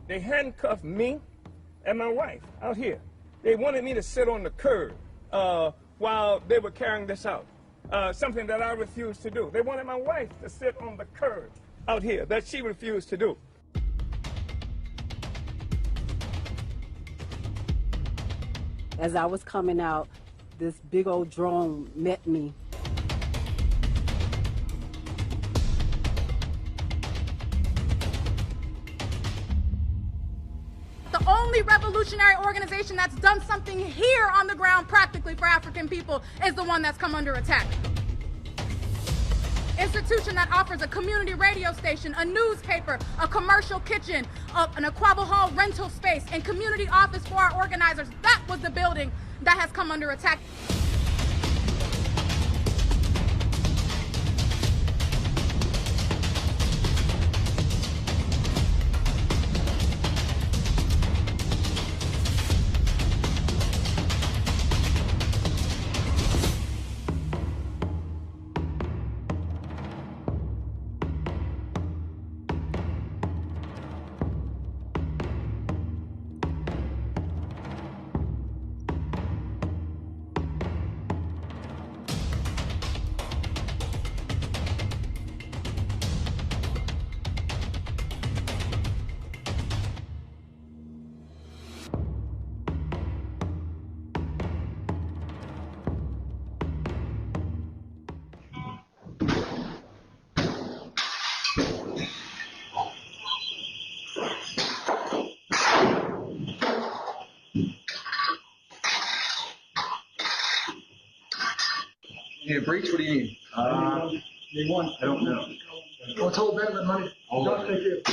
They handcuffed me and my wife out here. They wanted me to sit on the curb while they were carrying this out, something that I refused to do. They wanted my wife to sit on the curb out here, that she refused to do. As I was coming out, this big old drone met me. The only revolutionary organization that's done something here on the ground practically for African people is the one that's come under attack. Institution that offers a community radio station, a newspaper, a commercial kitchen, an Aquaba Hall rental space, and community office for our organizers. That was the building that has come under attack. You need a breach? What do you need? Need one. I don't know. What's hold that with money? Don't take it.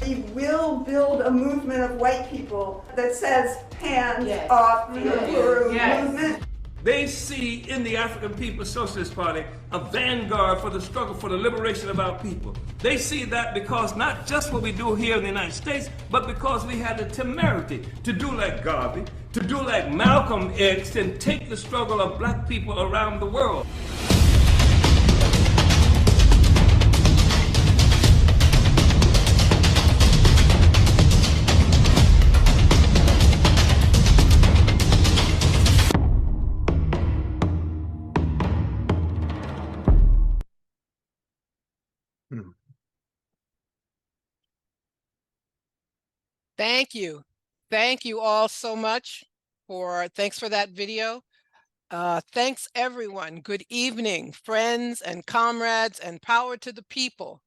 We will build a movement of white people that says hands off the Uhuru movement. They see in the African People's Socialist Party a vanguard for the struggle for the liberation of our people. They see that because not just what we do here in the United States, but because we had the temerity to do like Garvey, to do like Malcolm X, and take the struggle of black people around the world. Thank you. Thank you all so much thanks for that video. Thanks everyone. Good evening, friends and comrades, and power to the people.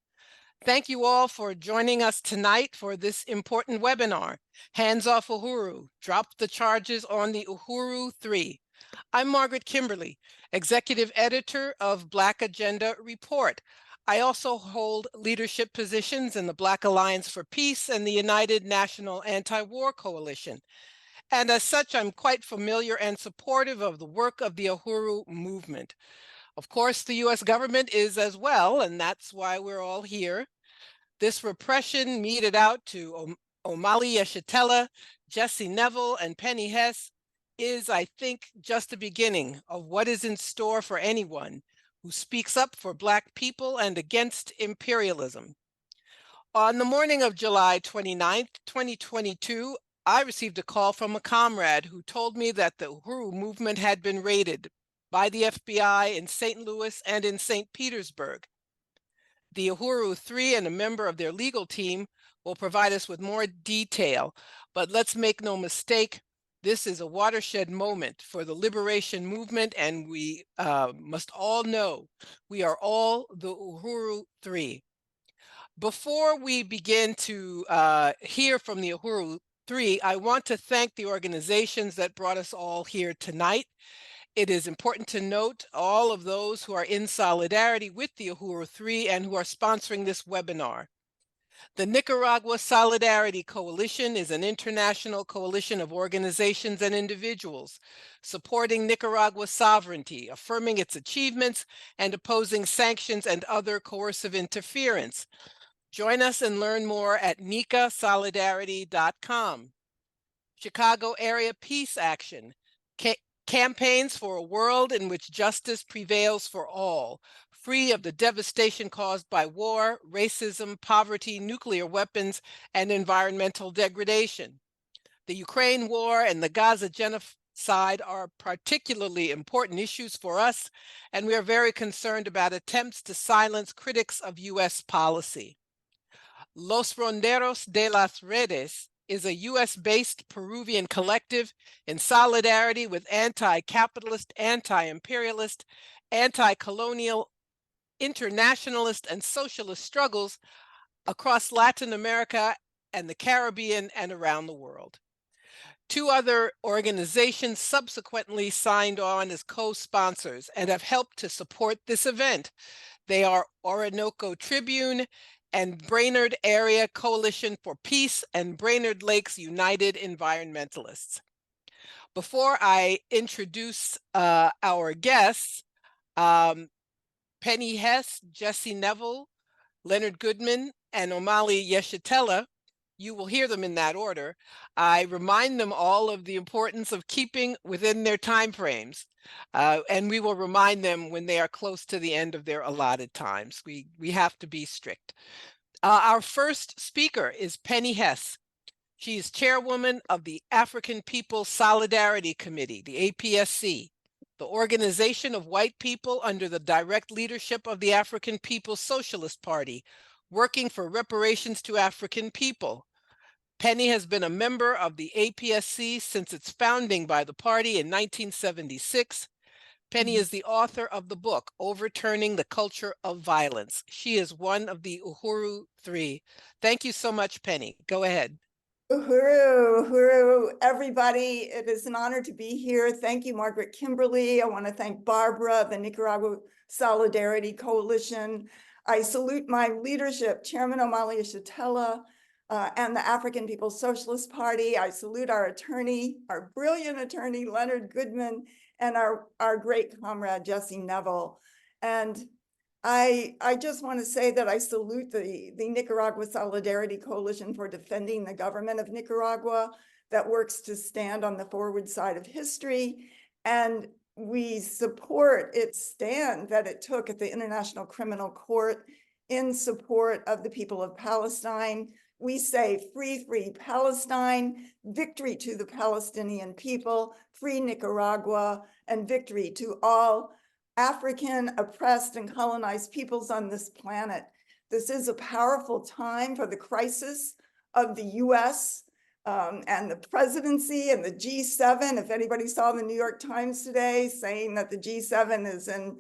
Thank you all for joining us tonight for this important webinar, Hands Off Uhuru, Drop the Charges on the Uhuru 3. I'm Margaret Kimberly, Executive Editor of Black Agenda Report. I also hold leadership positions in the Black Alliance for Peace and the United National Anti-War Coalition. And as such, I'm quite familiar and supportive of the work of the Uhuru movement. Of course, the US government is as well, and that's why we're all here. This repression meted out to Omali Yeshitela, Jesse Nevel, and Penny Hess is, I think, just the beginning of what is in store for anyone who speaks up for Black people and against imperialism. On the morning of July 29th, 2022, I received a call from a comrade who told me that the Uhuru movement had been raided by the FBI in St. Louis and in St. Petersburg. The Uhuru 3 and a member of their legal team will provide us with more detail, but let's make no mistake, this is a watershed moment for the liberation movement, and we must all know we are all the Uhuru 3. Before we begin to hear from the Uhuru 3, I want to thank the organizations that brought us all here tonight. It is important to note all of those who are in solidarity with the Uhuru 3 and who are sponsoring this webinar. The Nicaragua Solidarity Coalition is an international coalition of organizations and individuals supporting Nicaragua's sovereignty, affirming its achievements, and opposing sanctions and other coercive interference. Join us and learn more at nicasolidarity.com. Chicago Area Peace Action, campaigns for a world in which justice prevails for all, free of the devastation caused by war, racism, poverty, nuclear weapons, and environmental degradation. The Ukraine war and the Gaza genocide are particularly important issues for us, and we are very concerned about attempts to silence critics of U.S. policy. Los Ronderos de las Redes is a US-based Peruvian collective in solidarity with anti-capitalist, anti-imperialist, anti-colonial, internationalist, and socialist struggles across Latin America and the Caribbean and around the world. Two other organizations subsequently signed on as co-sponsors and have helped to support this event. They are Orinoco Tribune and Brainerd Area Coalition for Peace and Brainerd Lakes United Environmentalists. Before I introduce our guests, Penny Hess, Jesse Nevel, Leonard Goodman, and Omali Yeshitela, you will hear them in that order. I remind them all of the importance of keeping within their time frames, and we will remind them when they are close to the end of their allotted times. We have to be strict. Our first speaker is Penny Hess. She is chairwoman of the African People's Solidarity Committee, the APSC, the organization of white people under the direct leadership of the African People's Socialist Party, working for reparations to African people. Penny has been a member of the APSC since its founding by the party in 1976. Penny is the author of the book, Overturning the Culture of Violence. She is one of the Uhuru Three. Thank you so much, Penny. Go ahead. Uhuru, everybody. It is an honor to be here. Thank you, Margaret Kimberly. I want to thank Barbara, the Nicaragua Solidarity Coalition. I salute my leadership, Chairman Omali Yeshitela, and the African People's Socialist Party. I salute our attorney, our brilliant attorney, Leonard Goodman, and our great comrade, Jesse Nevel. And I just want to say that I salute the Nicaragua Solidarity Coalition for defending the government of Nicaragua that works to stand on the forward side of history. And we support its stand that it took at the International Criminal Court in support of the people of Palestine. We say free, free Palestine, victory to the Palestinian people, free Nicaragua, and victory to all African oppressed and colonized peoples on this planet. This is a powerful time for the crisis of the US and the presidency and the G7. If anybody saw the New York Times today saying that the G7 is in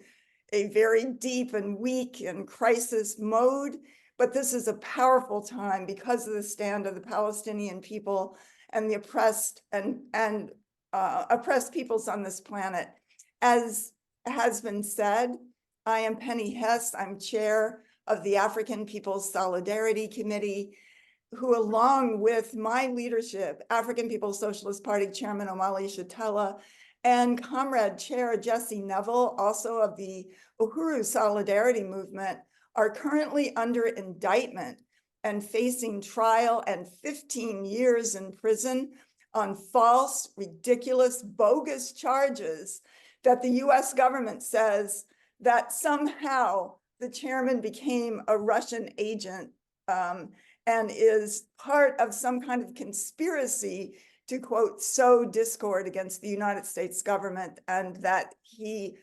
a very deep and weak and crisis mode, but this is a powerful time because of the stand of the Palestinian people and the oppressed and oppressed peoples on this planet. As has been said, I am Penny Hess. I'm chair of the African People's Solidarity Committee, who, along with my leadership, African People's Socialist Party Chairman Omali Yeshitela, and Comrade Chair Jesse Nevel, also of the Uhuru Solidarity Movement, are currently under indictment and facing trial and 15 years in prison on false, ridiculous, bogus charges that the US government says that somehow the chairman became a Russian agent and is part of some kind of conspiracy to, quote, sow discord against the United States government, and that he,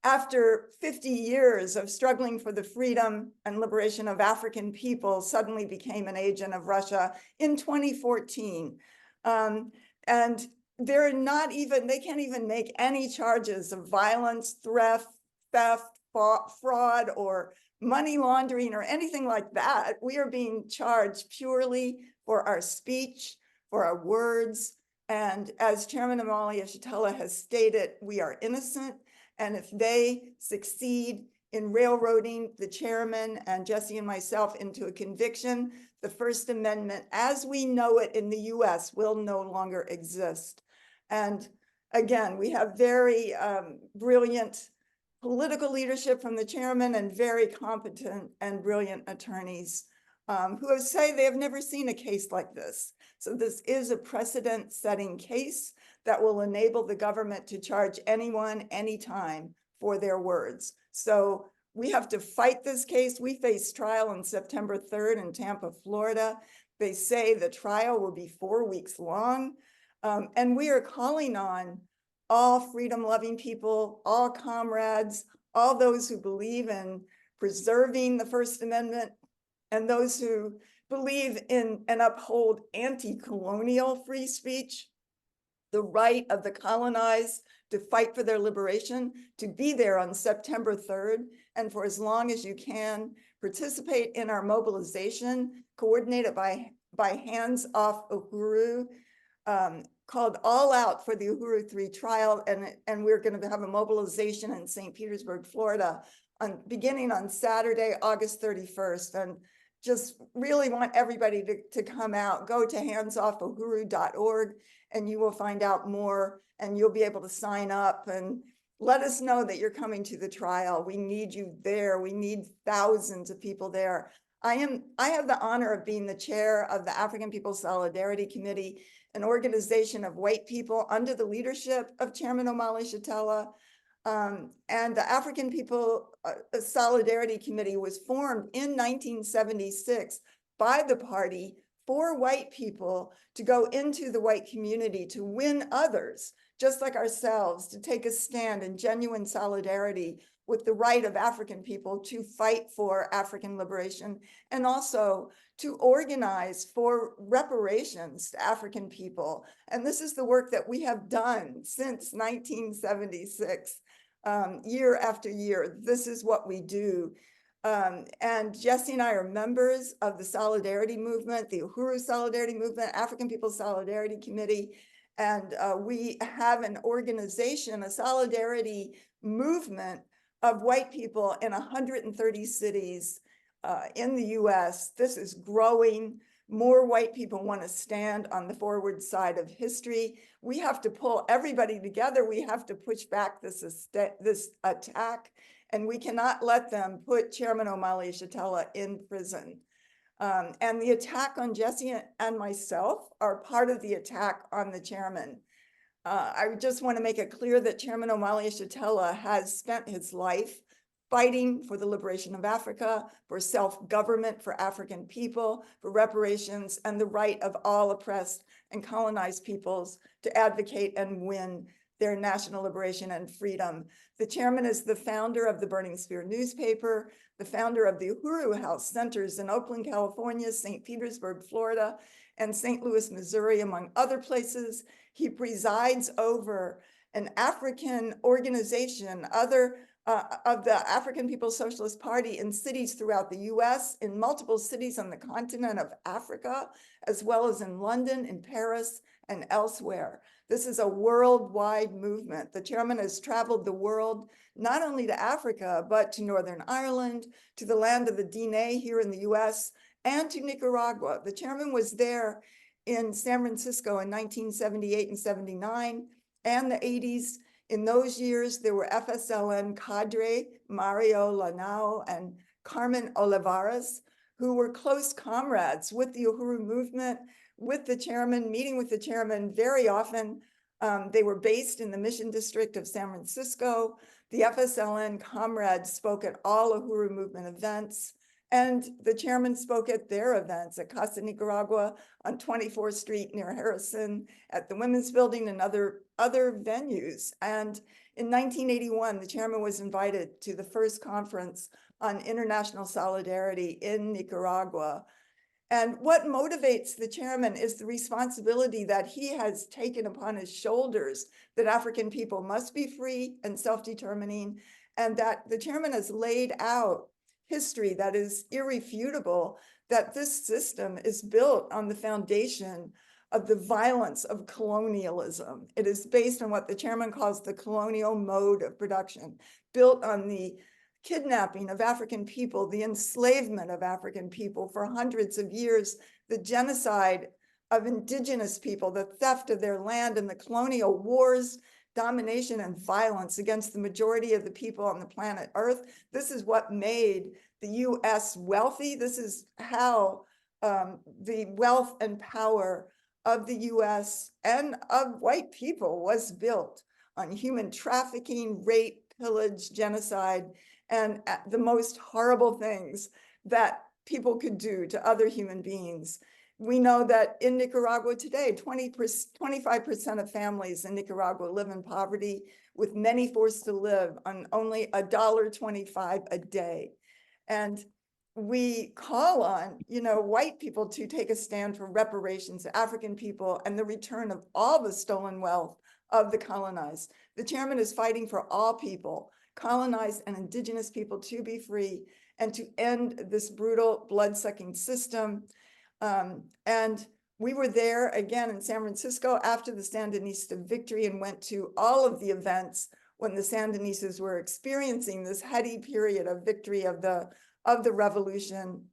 after 50 years of struggling for the freedom and liberation of African people, suddenly became an agent of Russia in 2014. And they can't even make any charges of violence, theft, fraud, or money laundering or anything like that. We are being charged purely for our speech, for our words. And as Chairman Omali Yeshitela has stated, we are innocent. And if they succeed in railroading the chairman and Jesse and myself into a conviction, the First Amendment, as we know it in the US, will no longer exist. And again, we have very brilliant political leadership from the chairman and very competent and brilliant attorneys who say they have never seen a case like this. So this is a precedent-setting case that will enable the government to charge anyone, anytime for their words. So we have to fight this case. We face trial on September 3rd in Tampa, Florida. They say the trial will be 4 weeks long. And we are calling on all freedom-loving people, all comrades, all those who believe in preserving the First Amendment, and those who believe in and uphold anti-colonial free speech, the right of the colonized to fight for their liberation, to be there on September 3rd, and for as long as you can, participate in our mobilization, coordinated by Hands Off Uhuru, called All Out for the Uhuru 3 trial, and we're going to have a mobilization in St. Petersburg, Florida, beginning on Saturday, August 31st, and just really want everybody to come out. Go to handsoffuhuru.org and you will find out more, and you'll be able to sign up and let us know that you're coming to the trial. We need you there. We need thousands of people there. I have the honor of being the chair of the African People's Solidarity Committee, an organization of white people under the leadership of Chairman Omali Yeshitela. And the African People Solidarity Committee was formed in 1976 by the party for white people to go into the white community to win others, just like ourselves, to take a stand in genuine solidarity with the right of African people to fight for African liberation, and also to organize for reparations to African people. And this is the work that we have done since 1976. Year after year, this is what we do. And Jesse and I are members of the Solidarity Movement, the Uhuru Solidarity Movement, African People's Solidarity Committee. And we have an organization, a solidarity movement of white people in 130 cities in the US. This is growing. More white people want to stand on the forward side of history. We have to pull everybody together. We have to push back this attack, and we cannot let them put Chairman Omali Yeshitela in prison. And the attack on Jesse and myself are part of the attack on the chairman. I just want to make it clear that Chairman Omali Yeshitela has spent his life fighting for the liberation of Africa, for self-government for African people, for reparations, and the right of all oppressed and colonized peoples to advocate and win their national liberation and freedom. The chairman is the founder of the Burning Spear newspaper, the founder of the Uhuru House Centers in Oakland, California, St. Petersburg, Florida, and St. Louis, Missouri, among other places. He presides over an African organization, of the African People's Socialist Party in cities throughout the US, in multiple cities on the continent of Africa, as well as in London, in Paris, and elsewhere. This is a worldwide movement. The chairman has traveled the world, not only to Africa, but to Northern Ireland, to the land of the Diné here in the US, and to Nicaragua. The chairman was there in San Francisco in 1978 and 79, and the 80s. In those years, there were FSLN cadre, Mario Lanao and Carmen Olivares, who were close comrades with the Uhuru movement, with the chairman, meeting with the chairman very often. They were based in the Mission District of San Francisco. The FSLN comrades spoke at all Uhuru movement events, and the chairman spoke at their events at Casa Nicaragua on 24th Street near Harrison, at the Women's Building, and other venues. And in 1981, the chairman was invited to the first conference on international solidarity in Nicaragua. And what motivates the chairman is the responsibility that he has taken upon his shoulders, that African people must be free and self-determining, and that the chairman has laid out history that is irrefutable, that this system is built on the foundation of the violence of colonialism. It is based on what the chairman calls the colonial mode of production, built on the kidnapping of African people, the enslavement of African people for hundreds of years, the genocide of indigenous people, the theft of their land, and the colonial wars, domination, and violence against the majority of the people on the planet Earth. This is what made the US wealthy. This is how the wealth and power of the US and of white people was built on human trafficking, rape, pillage, genocide, and the most horrible things that people could do to other human beings. We know that in Nicaragua today, 25% of families in Nicaragua live in poverty, with many forced to live on only $1.25 a day. And we call on, white people to take a stand for reparations to African people and the return of all the stolen wealth of the colonized. The chairman is fighting for all people, colonized and indigenous people, to be free and to end this brutal blood-sucking system. And we were there again in San Francisco after the Sandinista victory and went to all of the events when the Sandinistas were experiencing this heady period of victory of the revolution.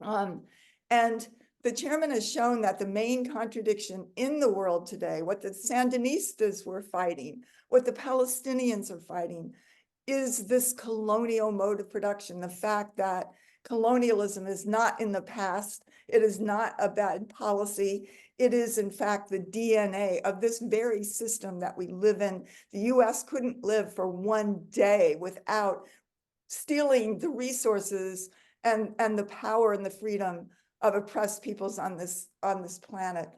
And the chairman has shown that the main contradiction in the world today, what the Sandinistas were fighting, what the Palestinians are fighting, is this colonial mode of production. The fact that colonialism is not in the past, it is not a bad policy. It is, in fact, the DNA of this very system that we live in. The US couldn't live for one day without stealing the resources and the power and the freedom of oppressed peoples on this planet.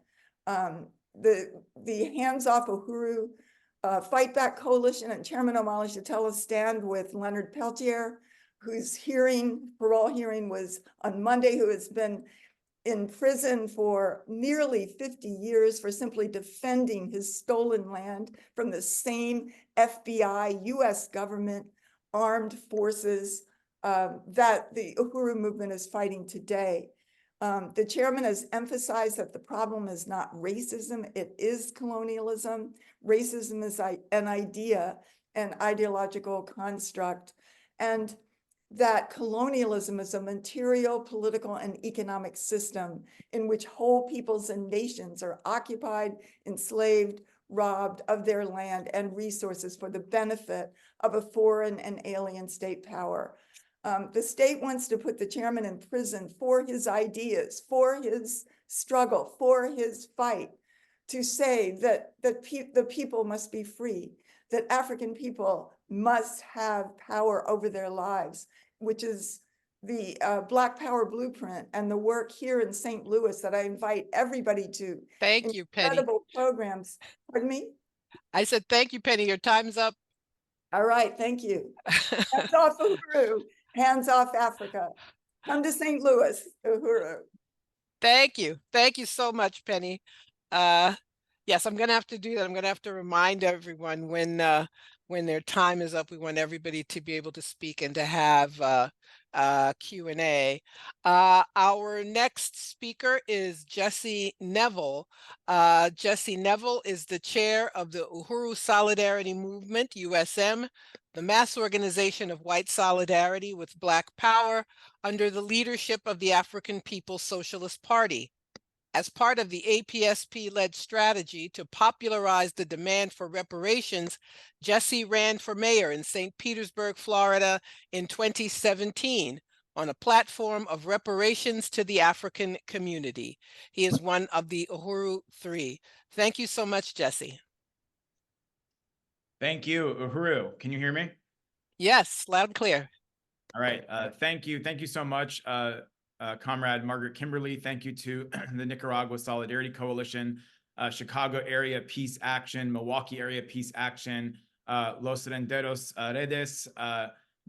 The Hands Off Uhuru Fight Back Coalition and Chairman Omali Yeshitela stand with Leonard Peltier, whose parole hearing was on Monday, who has been in prison for nearly 50 years for simply defending his stolen land from the same FBI, US government armed forces that the Uhuru movement is fighting today. The chairman has emphasized that the problem is not racism, it is colonialism. Racism is an idea, an ideological construct, and that colonialism is a material, political, and economic system in which whole peoples and nations are occupied, enslaved, robbed of their land and resources for the benefit of a foreign and alien state power. The state wants to put the chairman in prison for his ideas, for his struggle, for his fight, to say that the people must be free, that African people must have power over their lives, which is the Black Power Blueprint and the work here in St. Louis that I invite everybody to. Thank you, Penny. Incredible programs. Pardon me? I said, thank you, Penny. Your time's up. All right, thank you. Hands off Uhuru, hands off Africa. Come to St. Louis, Uhuru. Thank you. Thank you so much, Penny. Yes, I'm going to have to do that. I'm going to have to remind everyone when their time is up, we want everybody to be able to speak and to have Q&A. Our next speaker is Jesse Nevel. Jesse Nevel is the chair of the Uhuru Solidarity Movement, USM, the mass organization of white solidarity with Black power under the leadership of the African People's Socialist Party. As part of the APSP-led strategy to popularize the demand for reparations, Jesse ran for mayor in St. Petersburg, Florida in 2017 on a platform of reparations to the African community. He is one of the Uhuru Three. Thank you so much, Jesse. Thank you, Uhuru. Can you hear me? Yes, loud and clear. All right. Thank you. Thank you so much, Comrade Margaret Kimberly. Thank you to the Nicaragua Solidarity Coalition, Chicago Area Peace Action, Milwaukee Area Peace Action, Los Renderos Redes,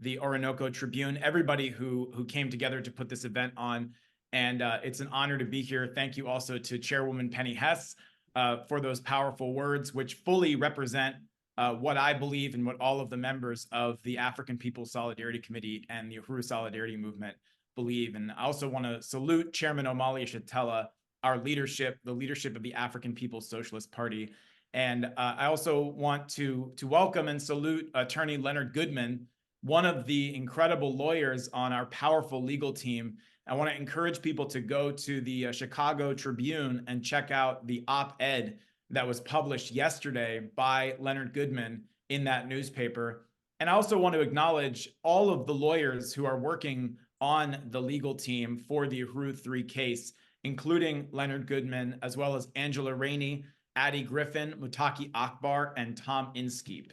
the Orinoco Tribune, everybody who came together to put this event on. And it's an honor to be here. Thank you also to Chairwoman Penny Hess for those powerful words, which fully represent what I believe and what all of the members of the African People's Solidarity Committee and the Uhuru Solidarity Movement believe. And I also want to salute Chairman Omali Yeshitela, our leadership, the leadership of the African People's Socialist Party. And I also want to welcome and salute Attorney Leonard Goodman, one of the incredible lawyers on our powerful legal team. I want to encourage people to go to the Chicago Tribune and check out the op-ed that was published yesterday by Leonard Goodman in that newspaper. And I also want to acknowledge all of the lawyers who are working on the legal team for the Uhuru 3 case, including Leonard Goodman, as well as Angela Rainey, Addie Griffin, Mutaki Akbar, and Tom Inskeep.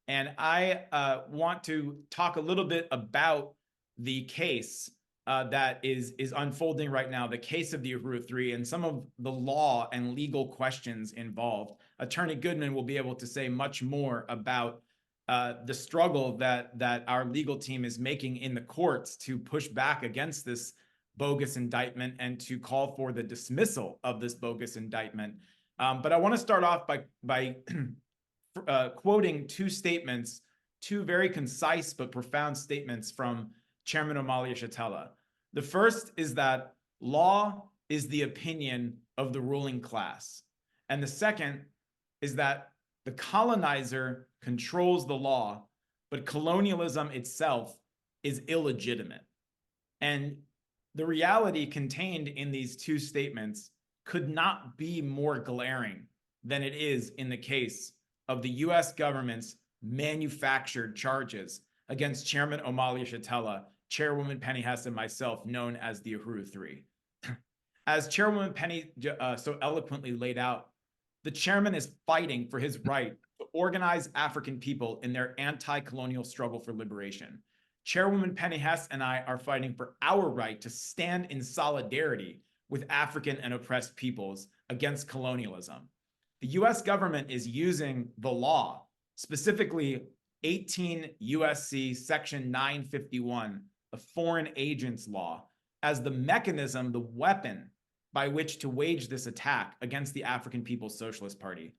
And I want to talk a little bit about the case that is unfolding right now, the case of the Uhuru 3, and some of the law and legal questions involved. Attorney Goodman will be able to say much more about the struggle that our legal team is making in the courts to push back against this bogus indictment and to call for the dismissal of this bogus indictment. But I want to start off by quoting two statements, two very concise but profound statements from Chairman Omali Yeshitela. The first is that law is the opinion of the ruling class. And the second is that the colonizer controls the law, but colonialism itself is illegitimate. And the reality contained in these two statements could not be more glaring than it is in the case of the US government's manufactured charges against Chairman Omali Yeshitela, Chairwoman Penny Hess, and myself, known as the Uhuru 3. As Chairwoman Penny so eloquently laid out, the chairman is fighting for his right to organize African people in their anti-colonial struggle for liberation. Chairwoman Penny Hess and I are fighting for our right to stand in solidarity with African and oppressed peoples against colonialism. The US government is using the law, specifically 18 USC section 951, the foreign agents law, as the mechanism, the weapon by which to wage this attack against the African People's Socialist Party.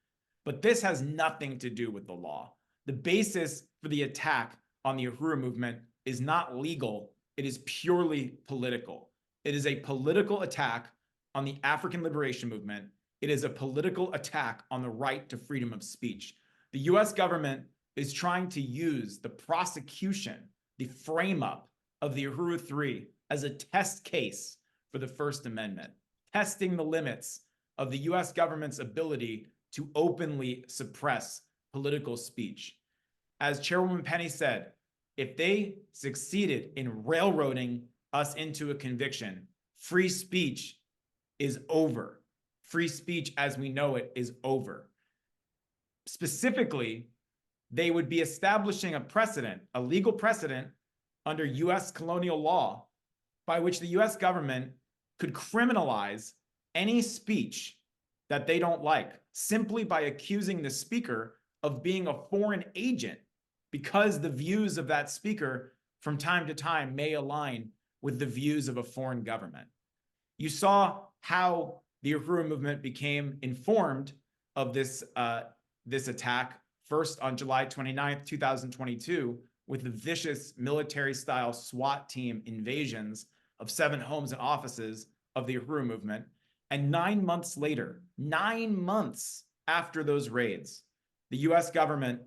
But this has nothing to do with the law. The basis for the attack on the Uhuru movement is not legal, it is purely political. It is a political attack on the African liberation movement. It is a political attack on the right to freedom of speech. The US government is trying to use the prosecution, the frame up of the Uhuru 3 as a test case for the First Amendment, testing the limits of the US government's ability to openly suppress political speech. As Chairwoman Penny said, if they succeeded in railroading us into a conviction, free speech is over. Free speech as we know it is over. Specifically, they would be establishing a precedent, a legal precedent under US colonial law by which the US government could criminalize any speech that they don't like simply by accusing the speaker of being a foreign agent because the views of that speaker from time to time may align with the views of a foreign government. You saw how the Uhuru movement became informed of this attack first on July 29th, 2022, with the vicious military-style SWAT team invasions of 7 homes and offices of the Uhuru movement. And 9 months later, 9 months after those raids, the US government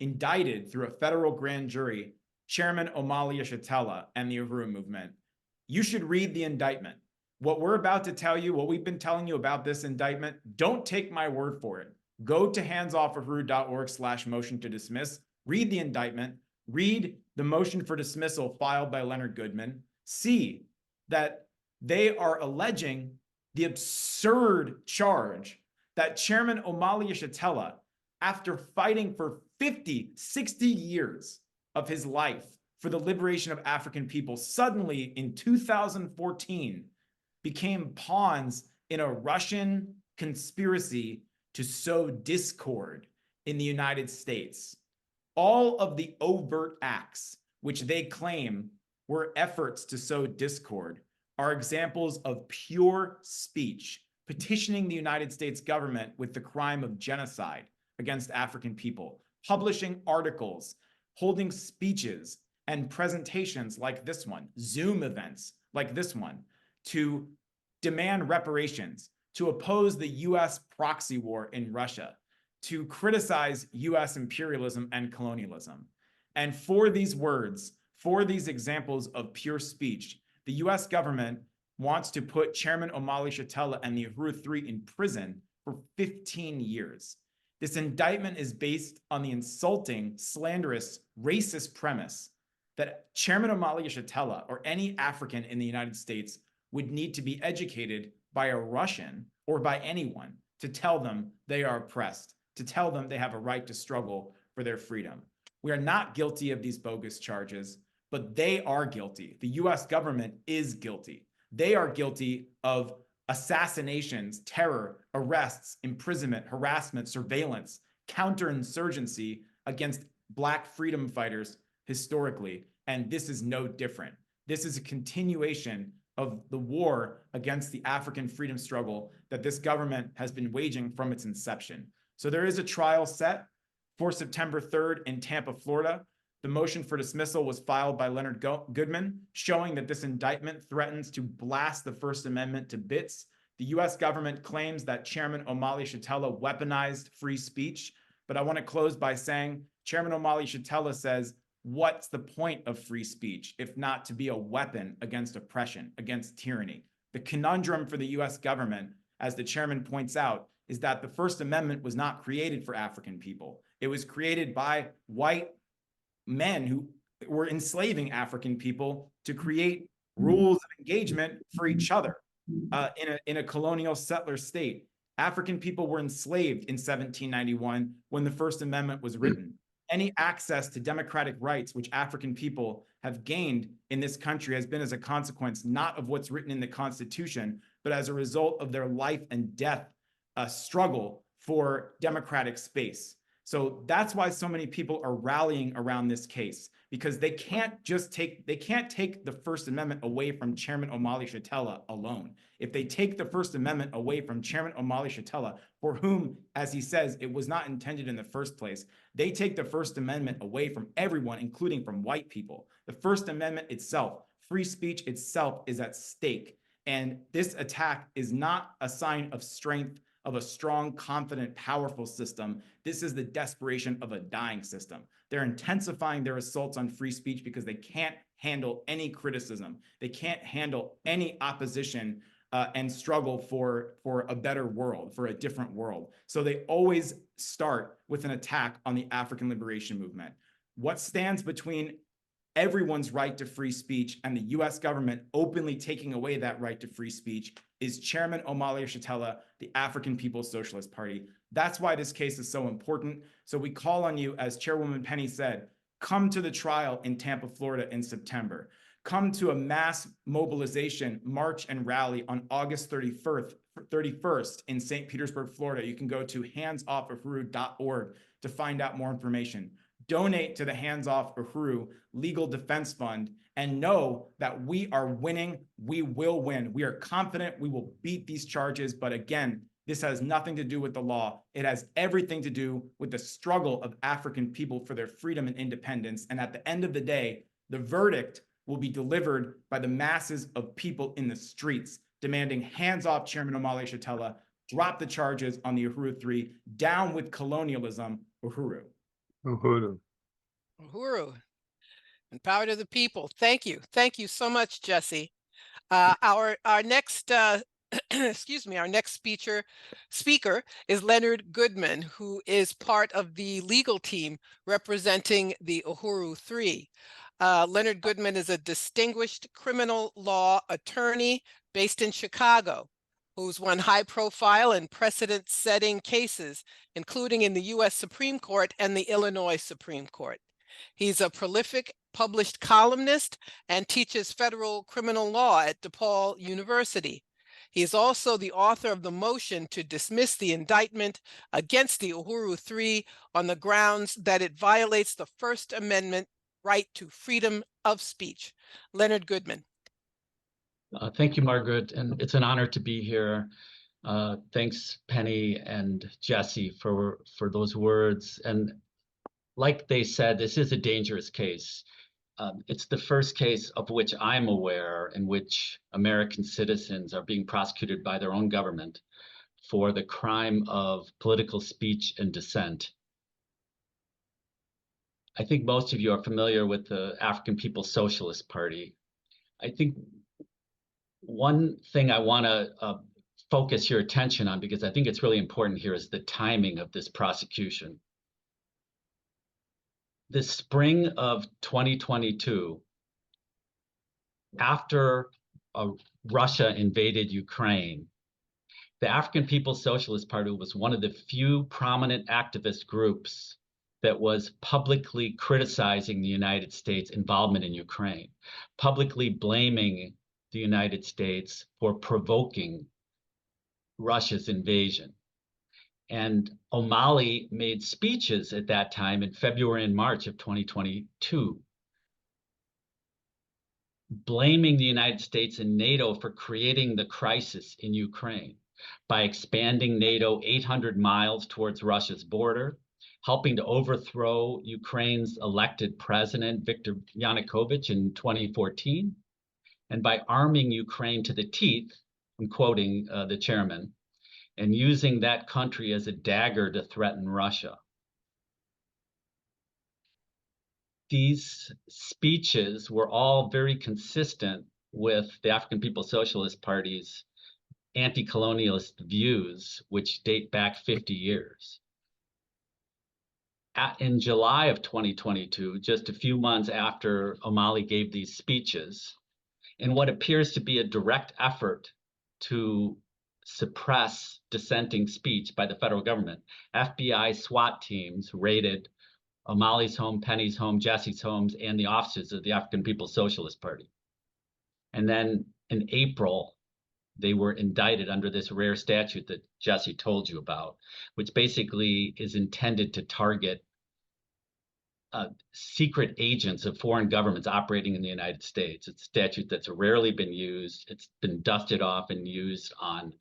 indicted through a federal grand jury Chairman Omali Yeshitela and the Uhuru movement. You should read the indictment. What we're about to tell you, what we've been telling you about this indictment, don't take my word for it. Go to handsoffahuru.org/motion to dismiss, read the indictment, read the motion for dismissal filed by Leonard Goodman, see that they are alleging the absurd charge that Chairman Omali Yeshitela, after fighting for 50, 60 years of his life for the liberation of African people, suddenly in 2014 became pawns in a Russian conspiracy to sow discord in the United States. All of the overt acts which they claim were efforts to sow discord are examples of pure speech, petitioning the United States government with the crime of genocide against African people, publishing articles, holding speeches and presentations like this one, Zoom events like this one, to demand reparations, to oppose the US proxy war in Russia, to criticize US imperialism and colonialism. And for these words, for these examples of pure speech, the US government wants to put Chairman Omali Yeshitela and the Uhuru 3 in prison for 15 years. This indictment is based on the insulting, slanderous, racist premise that Chairman Omali Yeshitela or any African in the United States would need to be educated by a Russian or by anyone to tell them they are oppressed, to tell them they have a right to struggle for their freedom. We are not guilty of these bogus charges, but they are guilty. The US government is guilty. They are guilty of assassinations, terror, arrests, imprisonment, harassment, surveillance, counterinsurgency against Black freedom fighters historically, and this is no different. This is a continuation of the war against the African freedom struggle that this government has been waging from its inception. So there is a trial set for September 3rd in Tampa, Florida. The motion for dismissal was filed by Leonard Goodman, showing that this indictment threatens to blast the First Amendment to bits. The US government claims that Chairman Omali Yeshitela weaponized free speech, but I want to close by saying Chairman Omali Yeshitela says, what's the point of free speech if not to be a weapon against oppression, against tyranny? The conundrum for the US government, as the chairman points out, is that the First Amendment was not created for African people. It was created by white men who were enslaving African people to create rules of engagement for each other in a colonial settler state. African people were enslaved in 1791 when the First Amendment was written. Any access to democratic rights which African people have gained in this country has been as a consequence not of what's written in the Constitution, but as a result of their life and death struggle for democratic space. So that's why so many people are rallying around this case, because they can't take the First Amendment away from Chairman Omali Yeshitela alone. If they take the First Amendment away from Chairman Omali Yeshitela, for whom, as he says, it was not intended in the first place, they take the First Amendment away from everyone, including from white people. The First Amendment itself, free speech itself, is at stake. And this attack is not a sign of strength, of a strong, confident, powerful system. This is the desperation of a dying system. They're intensifying their assaults on free speech because they can't handle any criticism. They can't handle any opposition and struggle for a better world, for a different world. So they always start with an attack on the African liberation movement. What stands between everyone's right to free speech and the US government openly taking away that right to free speech is Chairman Omali Yeshitela, the African People's Socialist Party. That's why this case is so important. So we call on you, as Chairwoman Penny said, come to the trial in Tampa, Florida in September. Come to a mass mobilization, march and rally on August 31st in St. Petersburg, Florida. You can go to handsoffuhuru.org to find out more information. Donate to the Hands Off Uhuru Legal Defense Fund and know that we are winning. We will win. We are confident we will beat these charges. But again, this has nothing to do with the law. It has everything to do with the struggle of African people for their freedom and independence. And at the end of the day, the verdict will be delivered by the masses of people in the streets demanding hands off Chairman Omali Yeshitela, drop the charges on the Uhuru 3, down with colonialism, Uhuru. Uhuru. Uhuru. And power to the people. Thank you. Thank you so much, Jesse. Our next excuse me, our next speaker is Leonard Goodman, who is part of the legal team representing the Uhuru 3. Leonard Goodman is a distinguished criminal law attorney based in Chicago, who's won high-profile and precedent-setting cases, including in the US Supreme Court and the Illinois Supreme Court. He's a prolific published columnist and teaches federal criminal law at DePaul University. He is also the author of the motion to dismiss the indictment against the Uhuru 3 on the grounds that it violates the First Amendment right to freedom of speech. Leonard Goodman. Thank you, Margaret, and it's an honor to be here. Thanks, Penny and Jesse, for those words. And like they said, this is a dangerous case. It's the first case of which I'm aware in which American citizens are being prosecuted by their own government for the crime of political speech and dissent. I think most of you are familiar with the African People's Socialist Party. I think one thing I want to focus your attention on, because I think it's really important here, is the timing of this prosecution. the spring of 2022, after Russia invaded Ukraine, the African People's Socialist Party was one of the few prominent activist groups that was publicly criticizing the United States' involvement in Ukraine, publicly blaming the United States for provoking Russia's invasion. And Omali made speeches at that time in February and March of 2022, blaming the United States and NATO for creating the crisis in Ukraine by expanding NATO 800 miles towards Russia's border, helping to overthrow Ukraine's elected president, Viktor Yanukovych, in 2014, and by arming Ukraine to the teeth, I'm quoting the chairman, and using that country as a dagger to threaten Russia. These speeches were all very consistent with the African People's Socialist Party's anti-colonialist views, which date back 50 years. In July of 2022, just a few months after Omali gave these speeches, in what appears to be a direct effort to suppress dissenting speech by the federal government, FBI SWAT teams raided Omali's home, Penny's home, Jesse's homes, and the offices of the African People's Socialist Party. And then in April, they were indicted under this rare statute that Jesse told you about, which basically is intended to target secret agents of foreign governments operating in the United States. It's a statute that's rarely been used. It's been dusted off and used on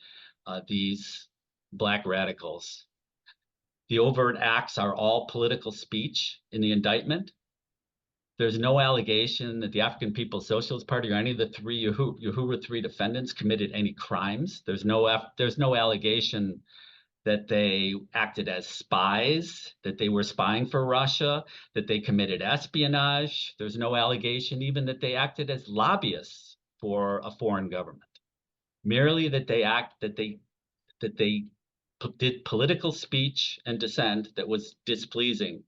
these Black radicals. The overt acts are all political speech in the indictment. There's no allegation that the African People's Socialist Party or any of the Uhuru 3 defendants committed any crimes. There's no allegation that they acted as spies, that they were spying for Russia, that they committed espionage. There's no allegation even that they acted as lobbyists for a foreign government. Merely that they did political speech and dissent that was displeasing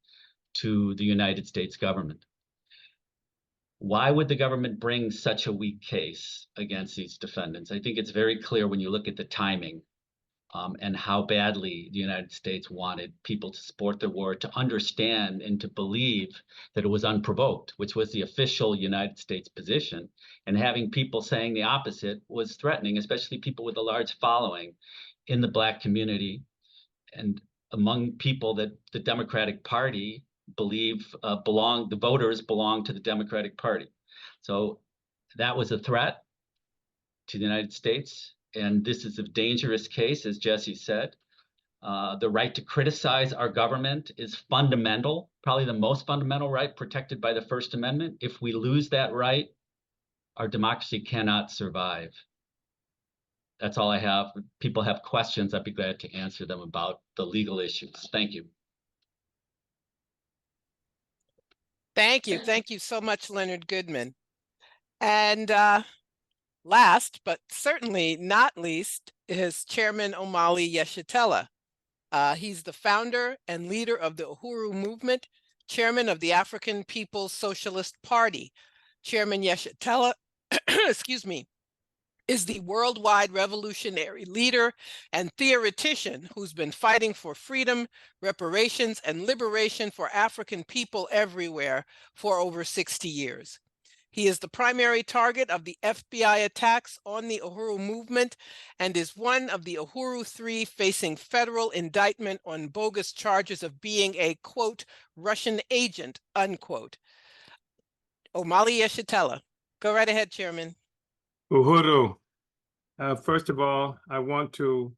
to the United States government. Why would the government bring such a weak case against these defendants? I think it's very clear when you look at the timing and how badly the United States wanted people to support the war, to understand and to believe that it was unprovoked, which was the official United States position. And having people saying the opposite was threatening, especially people with a large following in the Black community and among people that the Democratic Party believe the voters belong to the Democratic Party. So that was a threat to the United States. And this is a dangerous case, as Jesse said. The right to criticize our government is fundamental, probably the most fundamental right protected by the First Amendment. If we lose that right, our democracy cannot survive. That's all I have. If people have questions, I'd be glad to answer them about the legal issues. Thank you. Thank you. Thank you so much, Leonard Goodman. And last, but certainly not least, is Chairman Omali Yeshitela. He's the founder and leader of the Uhuru Movement, chairman of the African People's Socialist Party. Chairman Yeshitela, excuse me, is the worldwide revolutionary leader and theoretician who's been fighting for freedom, reparations, and liberation for African people everywhere for over 60 years. He is the primary target of the FBI attacks on the Uhuru Movement and is one of the Uhuru 3 facing federal indictment on bogus charges of being a, quote, Russian agent, unquote. Omali Yeshitela. Go right ahead, Chairman. Uhuru, first of all, I want to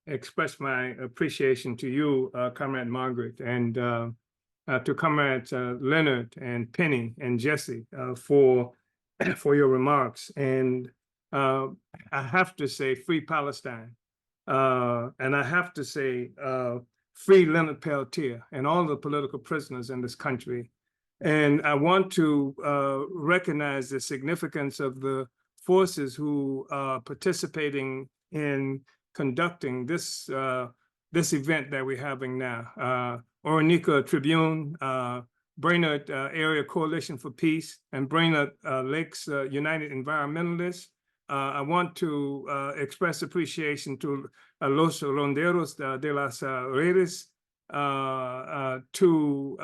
express my appreciation to you, Comrade Margaret, and to Comrades Leonard and Penny and Jesse for your remarks. And I have to say, free Palestine. And I have to say, free Leonard Peltier and all the political prisoners in this country. And I want to recognize the significance of the forces who are participating in conducting this this event that we're having now. Oronika Tribune, Brainerd Area Coalition for Peace and Brainerd Lakes United Environmentalists. I want to express appreciation to Los Ronderos de las Redes, to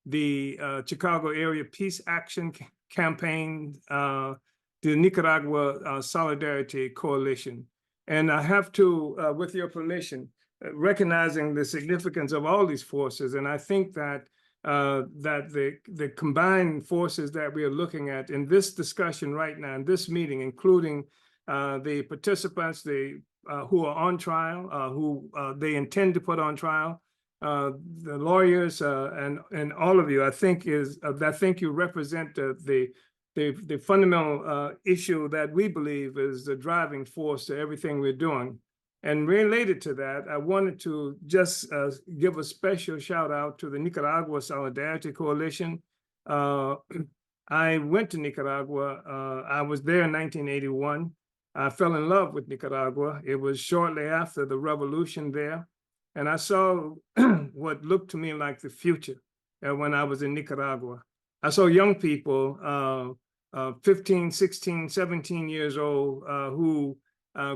the Chicago Area Peace Action Campaign, the Nicaragua Solidarity Coalition. And I have to, with your permission, recognizing the significance of all these forces, and I think that the combined forces that we are looking at in this discussion right now, in this meeting, including the participants who are on trial, who they intend to put on trial, the lawyers and all of you, I think you represent the fundamental issue that we believe is the driving force to everything we're doing. And related to that, I wanted to just give a special shout out to the Nicaragua Solidarity Coalition. I went to Nicaragua. I was there in 1981. I fell in love with Nicaragua. It was shortly after the revolution there. And I saw what looked to me like the future when I was in Nicaragua. I saw young people, 15, 16, 17 years old, who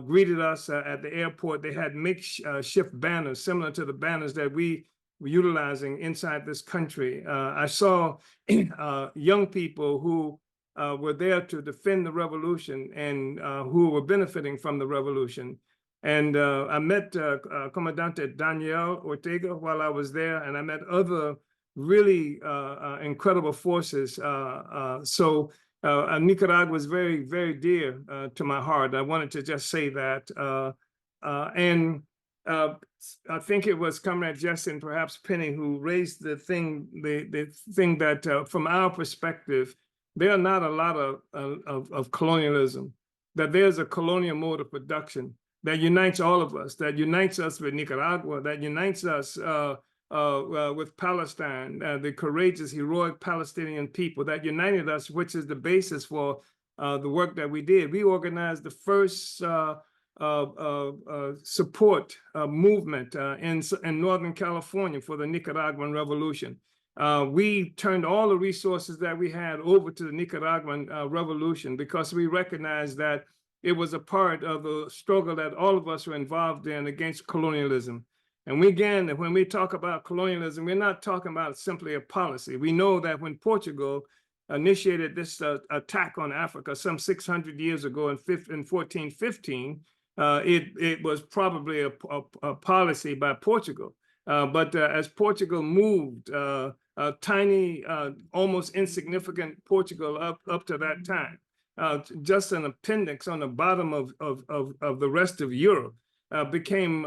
greeted us at the airport. They had makeshift banners similar to the banners that we were utilizing inside this country. I saw young people who were there to defend the revolution and who were benefiting from the revolution. And I met Comandante Daniel Ortega while I was there, and I met other really incredible forces. So Nicaragua was very, very dear to my heart. I wanted to just say that. And I think it was Comrade Jesse and perhaps Penny who raised the thing that from our perspective, there are not a lot of colonialism, that there's a colonial mode of production that unites all of us, that unites us with Nicaragua, that unites us with Palestine, the courageous, heroic Palestinian people that united us, which is the basis for the work that we did. We organized the first support movement in Northern California for the Nicaraguan Revolution. We turned all the resources that we had over to the Nicaraguan Revolution because we recognized that it was a part of the struggle that all of us were involved in against colonialism. And again, when we talk about colonialism, we're not talking about simply a policy. We know that when Portugal initiated this attack on Africa some 600 years ago in 1415, it was probably a policy by Portugal. But as Portugal moved, tiny, almost insignificant Portugal up to that time, just an appendix on the bottom of the rest of Europe, became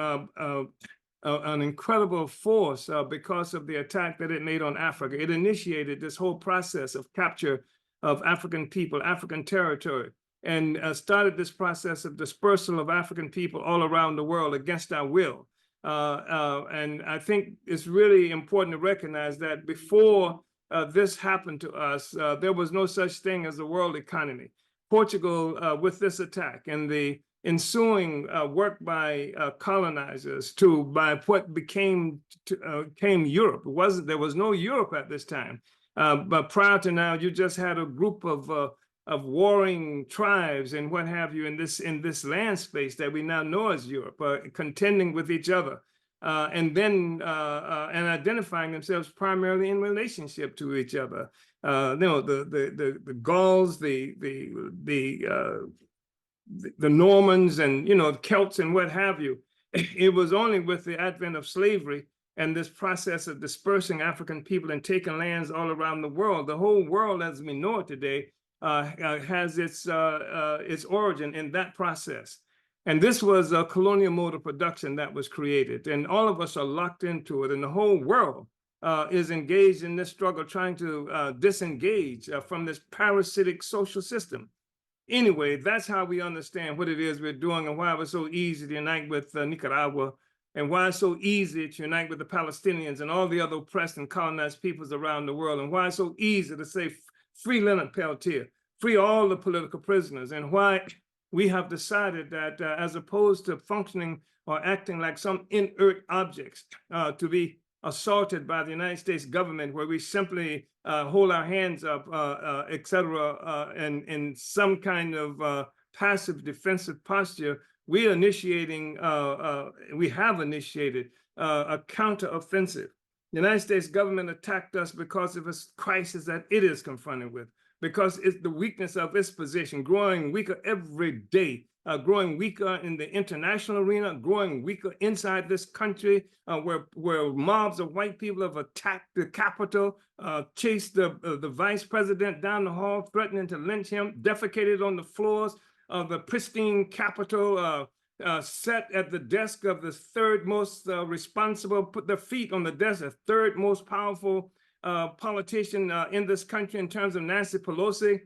an incredible force because of the attack that it made on Africa. It initiated this whole process of capture of African people, African territory, and started this process of dispersal of African people all around the world against our will. And I think it's really important to recognize that before this happened to us, there was no such thing as a world economy. Portugal, with this attack and the ensuing work by colonizers by what became Europe. There was no Europe at this time. But prior to now, you just had a group of warring tribes and what have you in this land space that we now know as Europe, contending with each other, and then and identifying themselves primarily in relationship to each other. The Gauls, the Normans, and the Celts and what have you. It was only with the advent of slavery and this process of dispersing African people and taking lands all around the world. The whole world as we know it today has its origin in that process. And this was a colonial mode of production that was created, and all of us are locked into it, and the whole world is engaged in this struggle, trying to disengage from this parasitic social system. Anyway, that's how we understand what it is we're doing and why it was so easy to unite with Nicaragua, and why it's so easy to unite with the Palestinians and all the other oppressed and colonized peoples around the world, and why it's so easy to say, free Leonard Peltier, free all the political prisoners, and why we have decided that as opposed to functioning or acting like some inert objects to be assaulted by the United States government, where we simply hold our hands up, et cetera, in some kind of passive defensive posture, we have initiated a counteroffensive. The United States government attacked us because of a crisis that it is confronted with, because it's the weakness of its position, growing weaker every day, growing weaker in the international arena, growing weaker inside this country, where mobs of white people have attacked the Capitol, chased the vice president down the hall, threatening to lynch him, defecated on the floors of the pristine Capitol, sat at the desk of the third most responsible, put their feet on the desk, the third most powerful politician in this country in terms of Nancy Pelosi.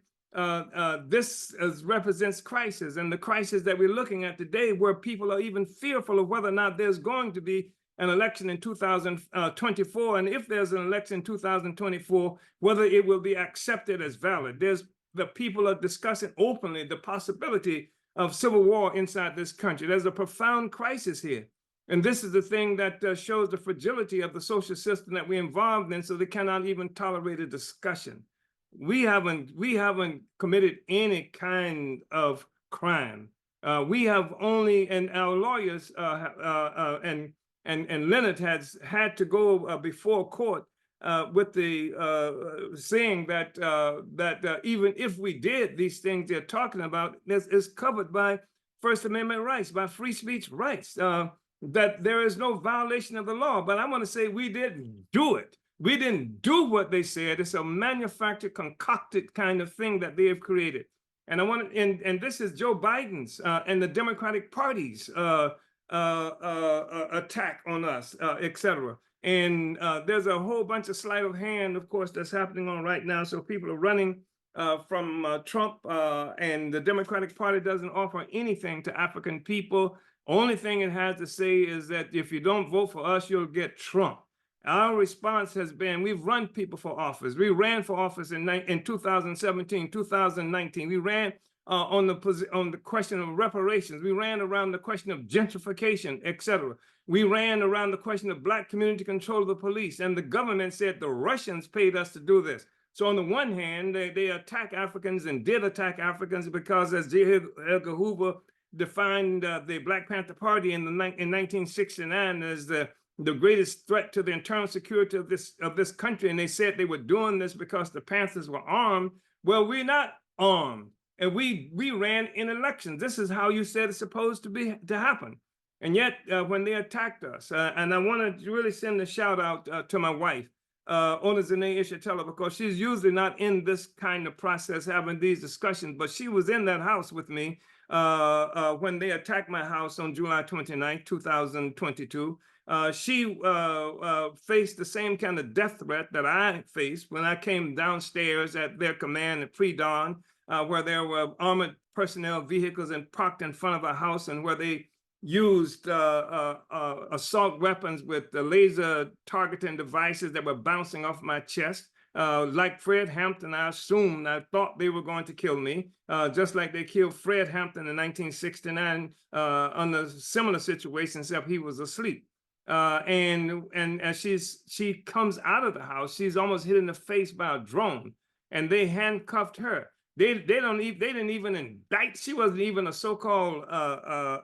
This represents crisis, and the crisis that we're looking at today, where people are even fearful of whether or not there's going to be an election in 2024, and if there's an election in 2024, whether it will be accepted as valid. The people are discussing openly the possibility of civil war inside this country. There's a profound crisis here. And this is the thing that shows the fragility of the social system that we're involved in, so they cannot even tolerate a discussion. We haven't committed any kind of crime. We have only, and our lawyers and Leonard has had to go before court with the saying that even if we did these things they're talking about, this is covered by First Amendment rights, by free speech rights, that there is no violation of the law. But I want to say we didn't do it. We didn't do what they said. It's a manufactured, concocted kind of thing that they have created. And I want to, and this is Joe Biden's and the Democratic Party's attack on us, et cetera. And there's a whole bunch of sleight of hand, of course, that's happening on right now. So people are running from Trump, and the Democratic Party doesn't offer anything to African people. Only thing it has to say is that if you don't vote for us, you'll get Trump. Our response has been, we've run people for office. We ran for office in 2017, 2019. We ran on the question of reparations. We ran around the question of gentrification, et cetera. We ran around the question of Black community control of the police. And the government said the Russians paid us to do this. So on the one hand, they attack Africans and did attack Africans because, as J. Edgar Hoover defined the Black Panther Party in 1969 as the greatest threat to the internal security of this country, and they said they were doing this because the Panthers were armed. Well, we're not armed, and we ran in elections. This is how you said it's supposed to happen, and yet when they attacked us, and I want to really send a shout out to my wife, Omali Yeshitela, because she's usually not in this kind of process having these discussions, but she was in that house with me when they attacked my house on July 29, 2022. She faced the same kind of death threat that I faced when I came downstairs at their command at pre-dawn, where there were armored personnel vehicles and parked in front of our house, and where they used assault weapons with the laser targeting devices that were bouncing off my chest. Like Fred Hampton, I thought they were going to kill me, just like they killed Fred Hampton in 1969 under similar situations, except he was asleep. And as she comes out of the house, she's almost hit in the face by a drone, and they handcuffed her. They didn't even indict. She wasn't even a so-called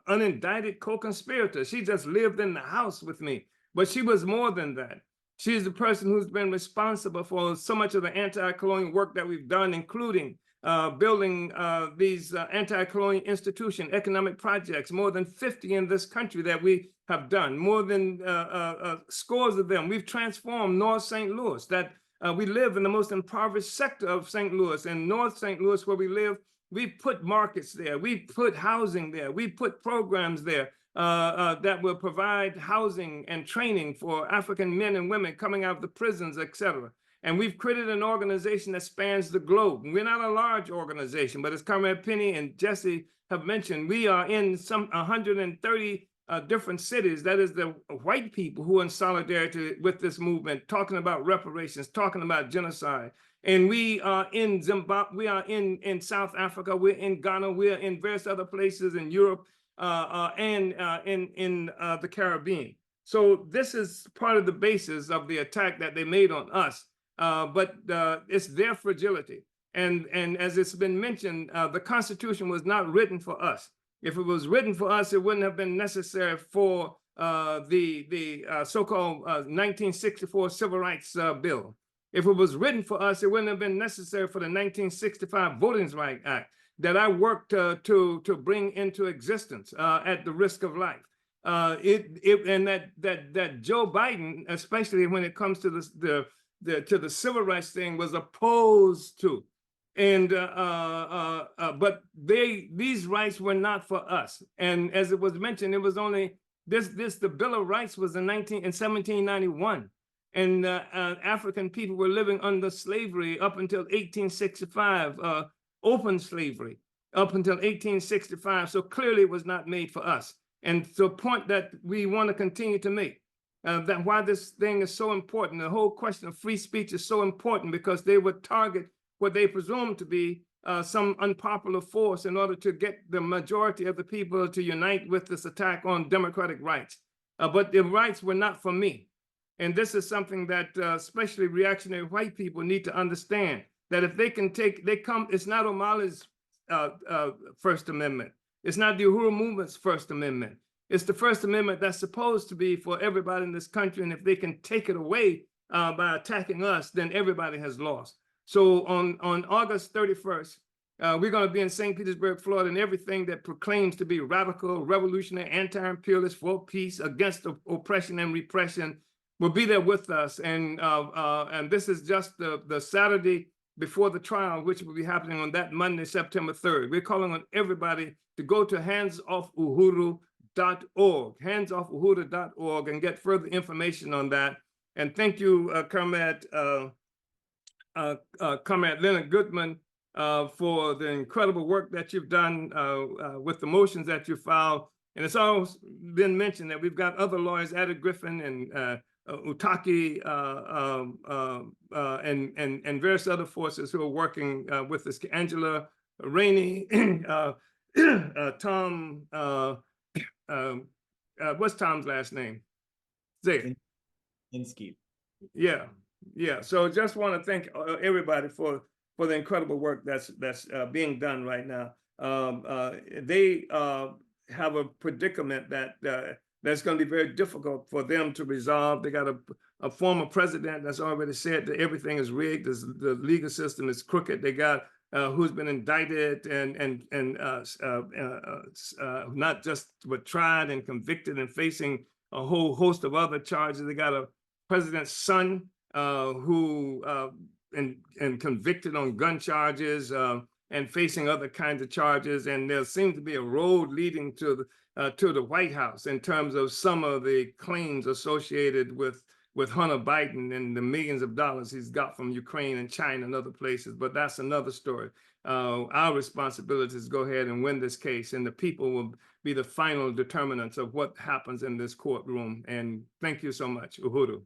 unindicted co-conspirator. She just lived in the house with me, but she was more than that. She's the person who's been responsible for so much of the anti-colonial work that we've done, including building these anti-colonial institution economic projects, more than 50 in this country that we have done, more than scores of them. We've transformed North St. Louis, that we live in the most impoverished sector of St. Louis. In North St. Louis, where we live, we put markets there, we put housing there, we put programs there that will provide housing and training for African men and women coming out of the prisons, et cetera. And we've created an organization that spans the globe. We're not a large organization, but as Comrade Penny and Jesse have mentioned, we are in some 130 different cities. That is the white people who are in solidarity with this movement, talking about reparations, talking about genocide. And we are in Zimbabwe, we are in South Africa, we're in Ghana, we're in various other places in Europe and in the Caribbean. So this is part of the basis of the attack that they made on us. But it's their fragility. And as it's been mentioned, the Constitution was not written for us. If it was written for us, it wouldn't have been necessary for the so-called 1964 Civil Rights Bill. If it was written for us, it wouldn't have been necessary for the 1965 Voting Rights Act that I worked to bring into existence at the risk of life. And that Joe Biden, especially when it comes to the civil rights thing, was opposed to. And but these rights were not for us. And as it was mentioned, it was only the Bill of Rights was in 1791. And African people were living under slavery up until 1865, open slavery up until 1865. So clearly it was not made for us. And the point that we want to continue to make, that why this thing is so important, the whole question of free speech is so important, because they would target what they presume to be some unpopular force in order to get the majority of the people to unite with this attack on democratic rights. But the rights were not for me. And this is something that especially reactionary white people need to understand, that if they can it's not Omali's First Amendment. It's not the Uhuru Movement's First Amendment. It's the First Amendment that's supposed to be for everybody in this country. And if they can take it away by attacking us, then everybody has lost. So on August 31st, we're going to be in St. Petersburg, Florida, and everything that proclaims to be radical, revolutionary, anti-imperialist, for peace, against oppression and repression will be there with us. And this is just the Saturday before the trial, which will be happening on that Monday, September 3rd. We're calling on everybody to go to handsoffuhuru.org, handsoffuhuru.org, and get further information on that. And thank you, Comrade Leonard Goodman, for the incredible work that you've done with the motions that you filed. And it's always been mentioned that we've got other lawyers, Ada Griffin and Utaki, and various other forces who are working with us. Angela Rainey, Tom, what's Tom's last name? Say Inskeep. Yeah. So just want to thank everybody for the incredible work that's being done right now. They have a predicament that's going to be very difficult for them to resolve. They got a former president that's already said that everything is rigged, the legal system is crooked. They got who's been indicted and not just but tried and convicted and facing a whole host of other charges. They got a president's son who and convicted on gun charges and facing other kinds of charges. And there seems to be a road leading to the White House in terms of some of the claims associated with Hunter Biden and the millions of dollars he's got from Ukraine and China and other places. But that's another story. Our responsibility is to go ahead and win this case, and the people will be the final determinants of what happens in this courtroom. And thank you so much. Uhuru.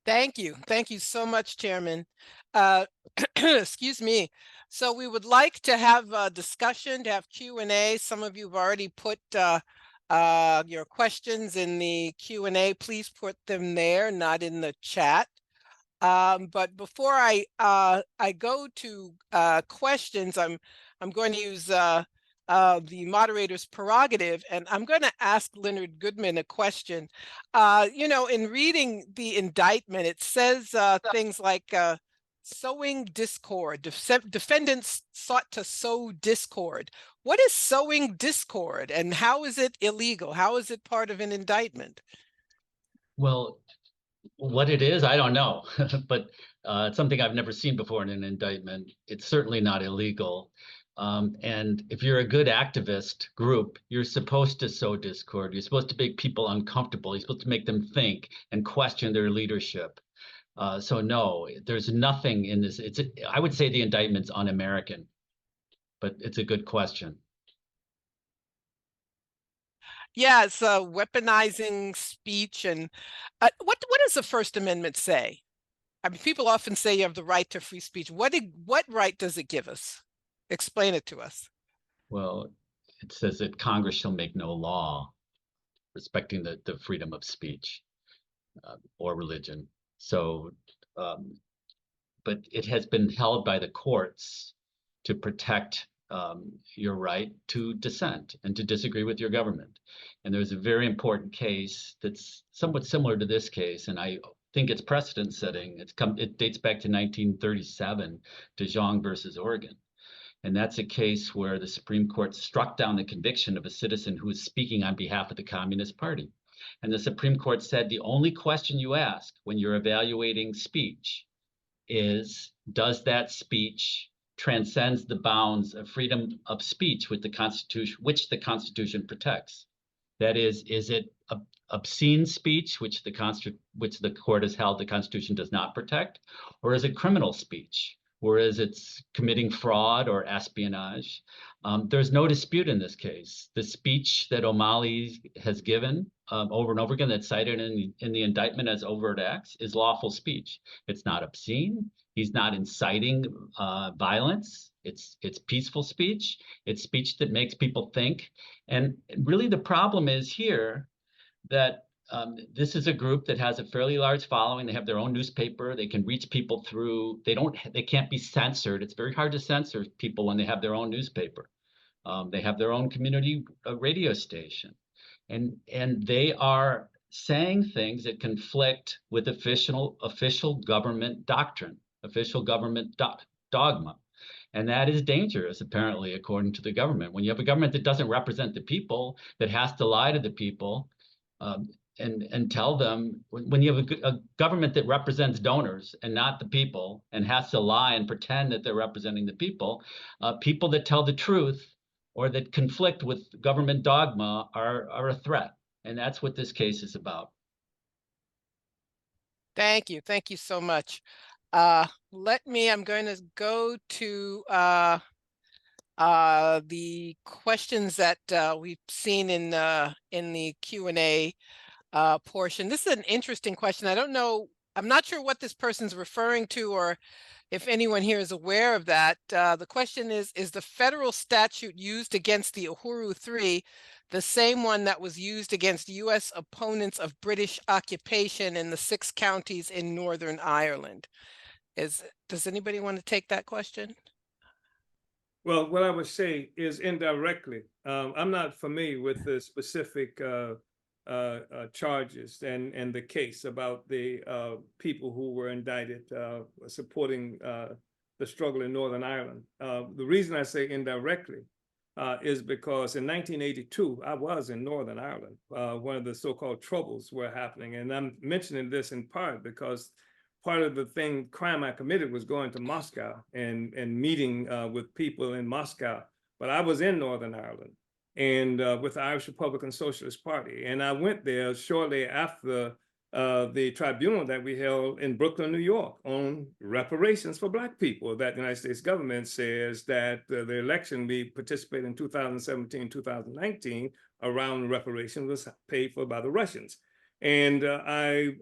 Thank you. Thank you so much, Chairman. Excuse me. So we would like to have a discussion, to have Q&A. Some of you have already put your questions in the Q&A. Please put them there, not in the chat. But before I go to questions, I'm going to use the moderator's prerogative, and I'm going to ask Leonard Goodman a question. In reading the indictment, it says things like sowing discord. Defendants sought to sow discord. What is sowing discord, and how is it illegal? How is it part of an indictment? Well, what it is, I don't know, but it's something I've never seen before in an indictment. It's certainly not illegal. And if you're a good activist group, you're supposed to sow discord. You're supposed to make people uncomfortable. You're supposed to make them think and question their leadership. So no, there's nothing in this. I would say the indictment's un-American, but it's a good question. Yeah, it's weaponizing speech. And what does the First Amendment say? I mean, people often say you have the right to free speech. What right does it give us? Explain it to us. Well, it says that Congress shall make no law. respecting the freedom of speech or religion. So, but it has been held by the courts to protect your right to dissent and to disagree with your government. And there's a very important case that's somewhat similar to this case, and I think it's precedent setting. It dates back to 1937, DeJong versus Oregon. And that's a case where the Supreme Court struck down the conviction of a citizen who was speaking on behalf of the Communist Party. And the Supreme Court said the only question you ask when you're evaluating speech is, does that speech transcends the bounds of freedom of speech which the Constitution protects? That is it obscene speech which the court has held the Constitution does not protect, or is it criminal speech, whereas it's committing fraud or espionage? There's no dispute in this case. The speech that Omali has given over and over again, that's cited in the indictment as overt acts, is lawful speech. It's not obscene. He's not inciting violence. It's peaceful speech. It's speech that makes people think. And really the problem is here that this is a group that has a fairly large following. They have their own newspaper. They can reach people through, they can't be censored. It's very hard to censor people when they have their own newspaper. They have their own community radio station. And they are saying things that conflict with official government doctrine, official government dogma. And that is dangerous, apparently, according to the government. When you have a government that doesn't represent the people, that has to lie to the people, and tell them, when you have a government that represents donors and not the people, and has to lie and pretend that they're representing the people, people that tell the truth or that conflict with government dogma are a threat. And that's what this case is about. Thank you. Thank you so much. I'm going to go to the questions that we've seen in the Q&A portion. This is an interesting question. I'm not sure what this person's referring to, or if anyone here is aware of that. The question is the federal statute used against the Uhuru 3 the same one that was used against US opponents of British occupation in the 6 counties in Northern Ireland? Does anybody want to take that question? Well, what I would say is indirectly. I'm not familiar with the specific charges and the case about the people who were indicted supporting the struggle in Northern Ireland. The reason I say indirectly is because in 1982, I was in Northern Ireland. One of the so-called troubles were happening. And I'm mentioning this in part because part of the crime I committed was going to Moscow and meeting with people in Moscow. But I was in Northern Ireland and with the Irish Republican Socialist Party. And I went there shortly after the tribunal that we held in Brooklyn, New York, on reparations for Black people. That the United States government says that the election we participated in 2017, 2019 around reparation was paid for by the Russians. And the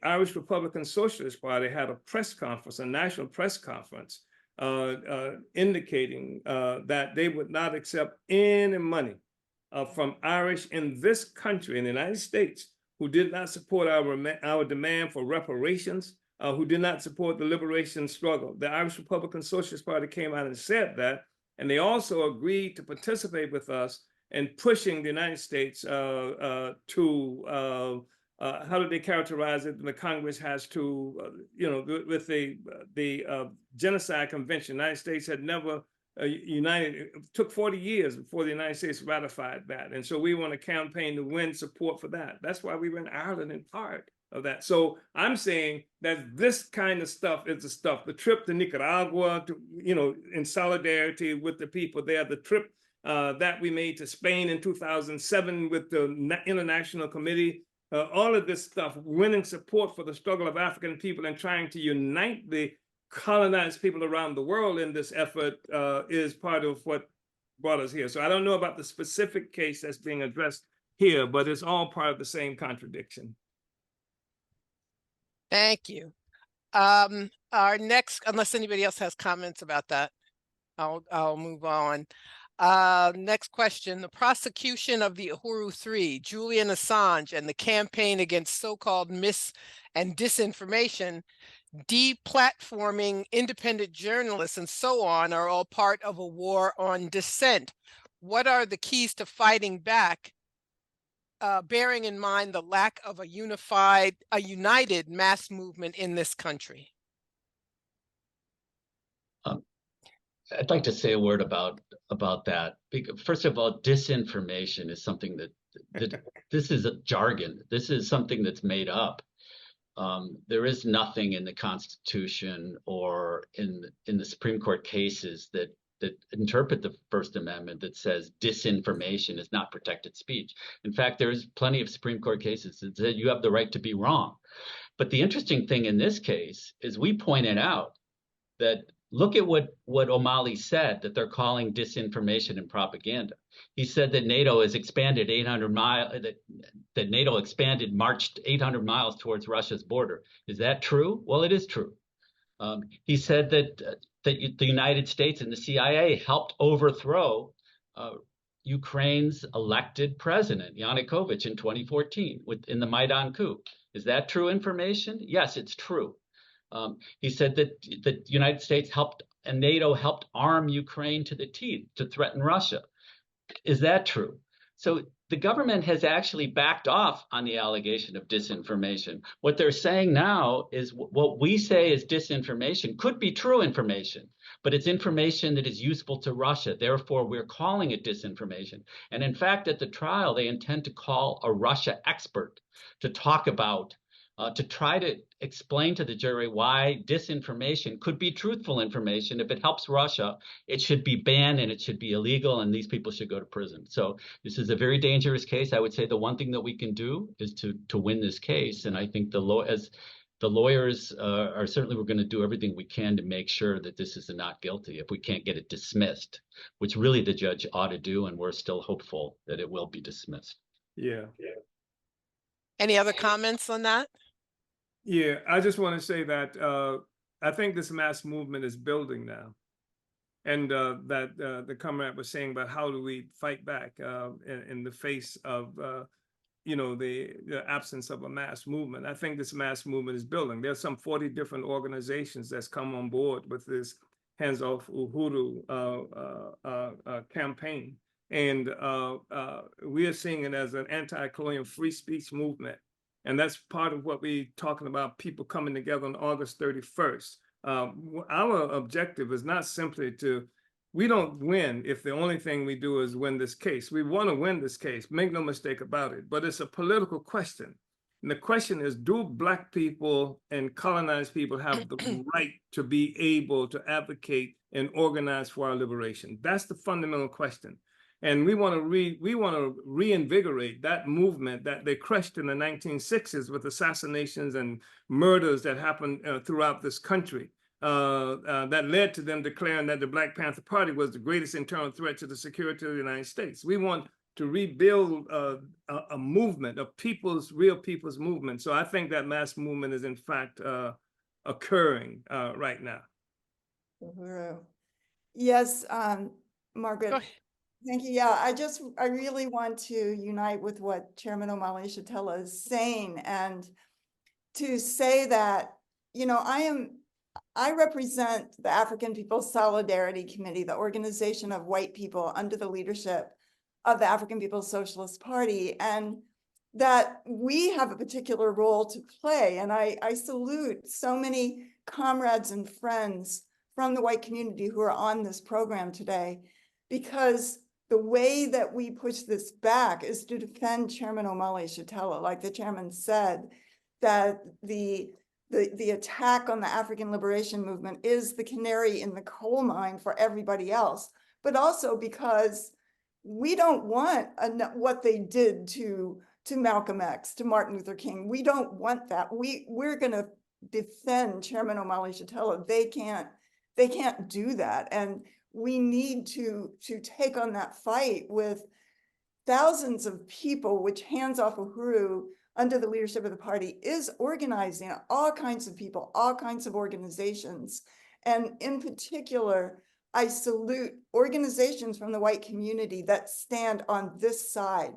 Irish Republican Socialist Party had a press conference, a national press conference, indicating that they would not accept any money from Irish in this country, in the United States, who did not support our demand for reparations, who did not support the liberation struggle. The Irish Republican Socialist Party came out and said that, and they also agreed to participate with us in pushing the United States to, how do they characterize it? The Congress has to, with the Genocide Convention, the United States had never united. It took 40 years before the United States ratified that. And so we want to campaign to win support for that. That's why we were in Ireland in part of that. So I'm saying that this kind of stuff is the stuff, the trip to Nicaragua, to, in solidarity with the people there, the trip that we made to Spain in 2007 with the International Committee, all of this stuff, winning support for the struggle of African people and trying to unite the colonized people around the world in this effort is part of what brought us here. So I don't know about the specific case that's being addressed here, but it's all part of the same contradiction. Thank you. Our next, unless anybody else has comments about that, I'll move on. Next question. The prosecution of the Uhuru Three, Julian Assange, and the campaign against so-called mis- and disinformation, deplatforming independent journalists, and so on are all part of a war on dissent. What are the keys to fighting back, bearing in mind the lack of a united mass movement in this country? I'd like to say a word about that. First of all, disinformation is something that this is a jargon. This is something that's made up. There is nothing in the Constitution or in the Supreme Court cases that interpret the First Amendment that says disinformation is not protected speech. In fact, there's plenty of Supreme Court cases that say you have the right to be wrong. But the interesting thing in this case is we pointed out that look at what Omali said, that they're calling disinformation and propaganda. He said that NATO has expanded 800 miles, that NATO marched 800 miles towards Russia's border. Is that true? Well, it is true. He said that the United States and the CIA helped overthrow Ukraine's elected president, Yanukovych, in 2014 in the Maidan coup. Is that true information? Yes, it's true. He said that the United States helped and NATO helped arm Ukraine to the teeth to threaten Russia. Is that true? So the government has actually backed off on the allegation of disinformation. What they're saying now is what we say is disinformation could be true information, but it's information that is useful to Russia. Therefore, we're calling it disinformation. And in fact, at the trial, they intend to call a Russia expert to talk about to try to explain to the jury why disinformation could be truthful information. If it helps Russia, it should be banned and it should be illegal and these people should go to prison. So this is a very dangerous case. I would say the one thing that we can do is to win this case. And I think as the lawyers are certainly, we're going to do everything we can to make sure that this is a not guilty if we can't get it dismissed, which really the judge ought to do. And we're still hopeful that it will be dismissed. Yeah. Any other comments on that? Yeah, I just want to say that I think this mass movement is building now. And that the comrade was saying about how do we fight back in the face of, the absence of a mass movement. I think this mass movement is building. There's some 40 different organizations that's come on board with this Hands Off Uhuru campaign. And we are seeing it as an anti-colonial free speech movement. And that's part of what we're talking about, people coming together on August 31st. Our objective is not simply we don't win if the only thing we do is win this case. We want to win this case, make no mistake about it, but it's a political question. And the question is, do Black people and colonized people have the right to be able to advocate and organize for our liberation? That's the fundamental question. And we want to reinvigorate that movement that they crushed in the 1960s with assassinations and murders that happened throughout this country. That led to them declaring that the Black Panther Party was the greatest internal threat to the security of the United States. We want to rebuild a movement, a real people's movement. So I think that mass movement is in fact occurring right now. Yes, Margaret. Thank you. Yeah, I really want to unite with what Chairman Omali Yeshitela is saying, and to say that, I represent the African People's Solidarity Committee, the organization of white people under the leadership of the African People's Socialist Party, and that we have a particular role to play. And I salute so many comrades and friends from the white community who are on this program today, because the way that we push this back is to defend Chairman Omali Yeshitela. Like the chairman said, that the attack on the African liberation movement is the canary in the coal mine for everybody else, but also because we don't want what they did to Malcolm X, to Martin Luther King. We don't want that. We're going to defend Chairman Omali Yeshitela. They can't do that. And we need to take on that fight with thousands of people, which Hands Off Uhuru, under the leadership of the party, is organizing all kinds of people, all kinds of organizations. And in particular, I salute organizations from the white community that stand on this side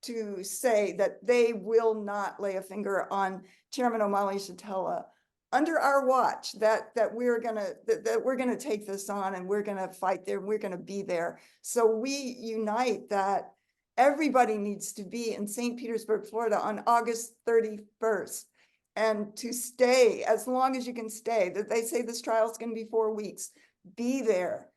to say that they will not lay a finger on Chairman Omali Yeshitela under our watch, that we're gonna take this on, and we're gonna fight there, and we're gonna be there. So we unite that everybody needs to be in St. Petersburg, Florida on August 31st. And to stay as long as you can stay. That they say this trial is going to be 4 weeks. Be there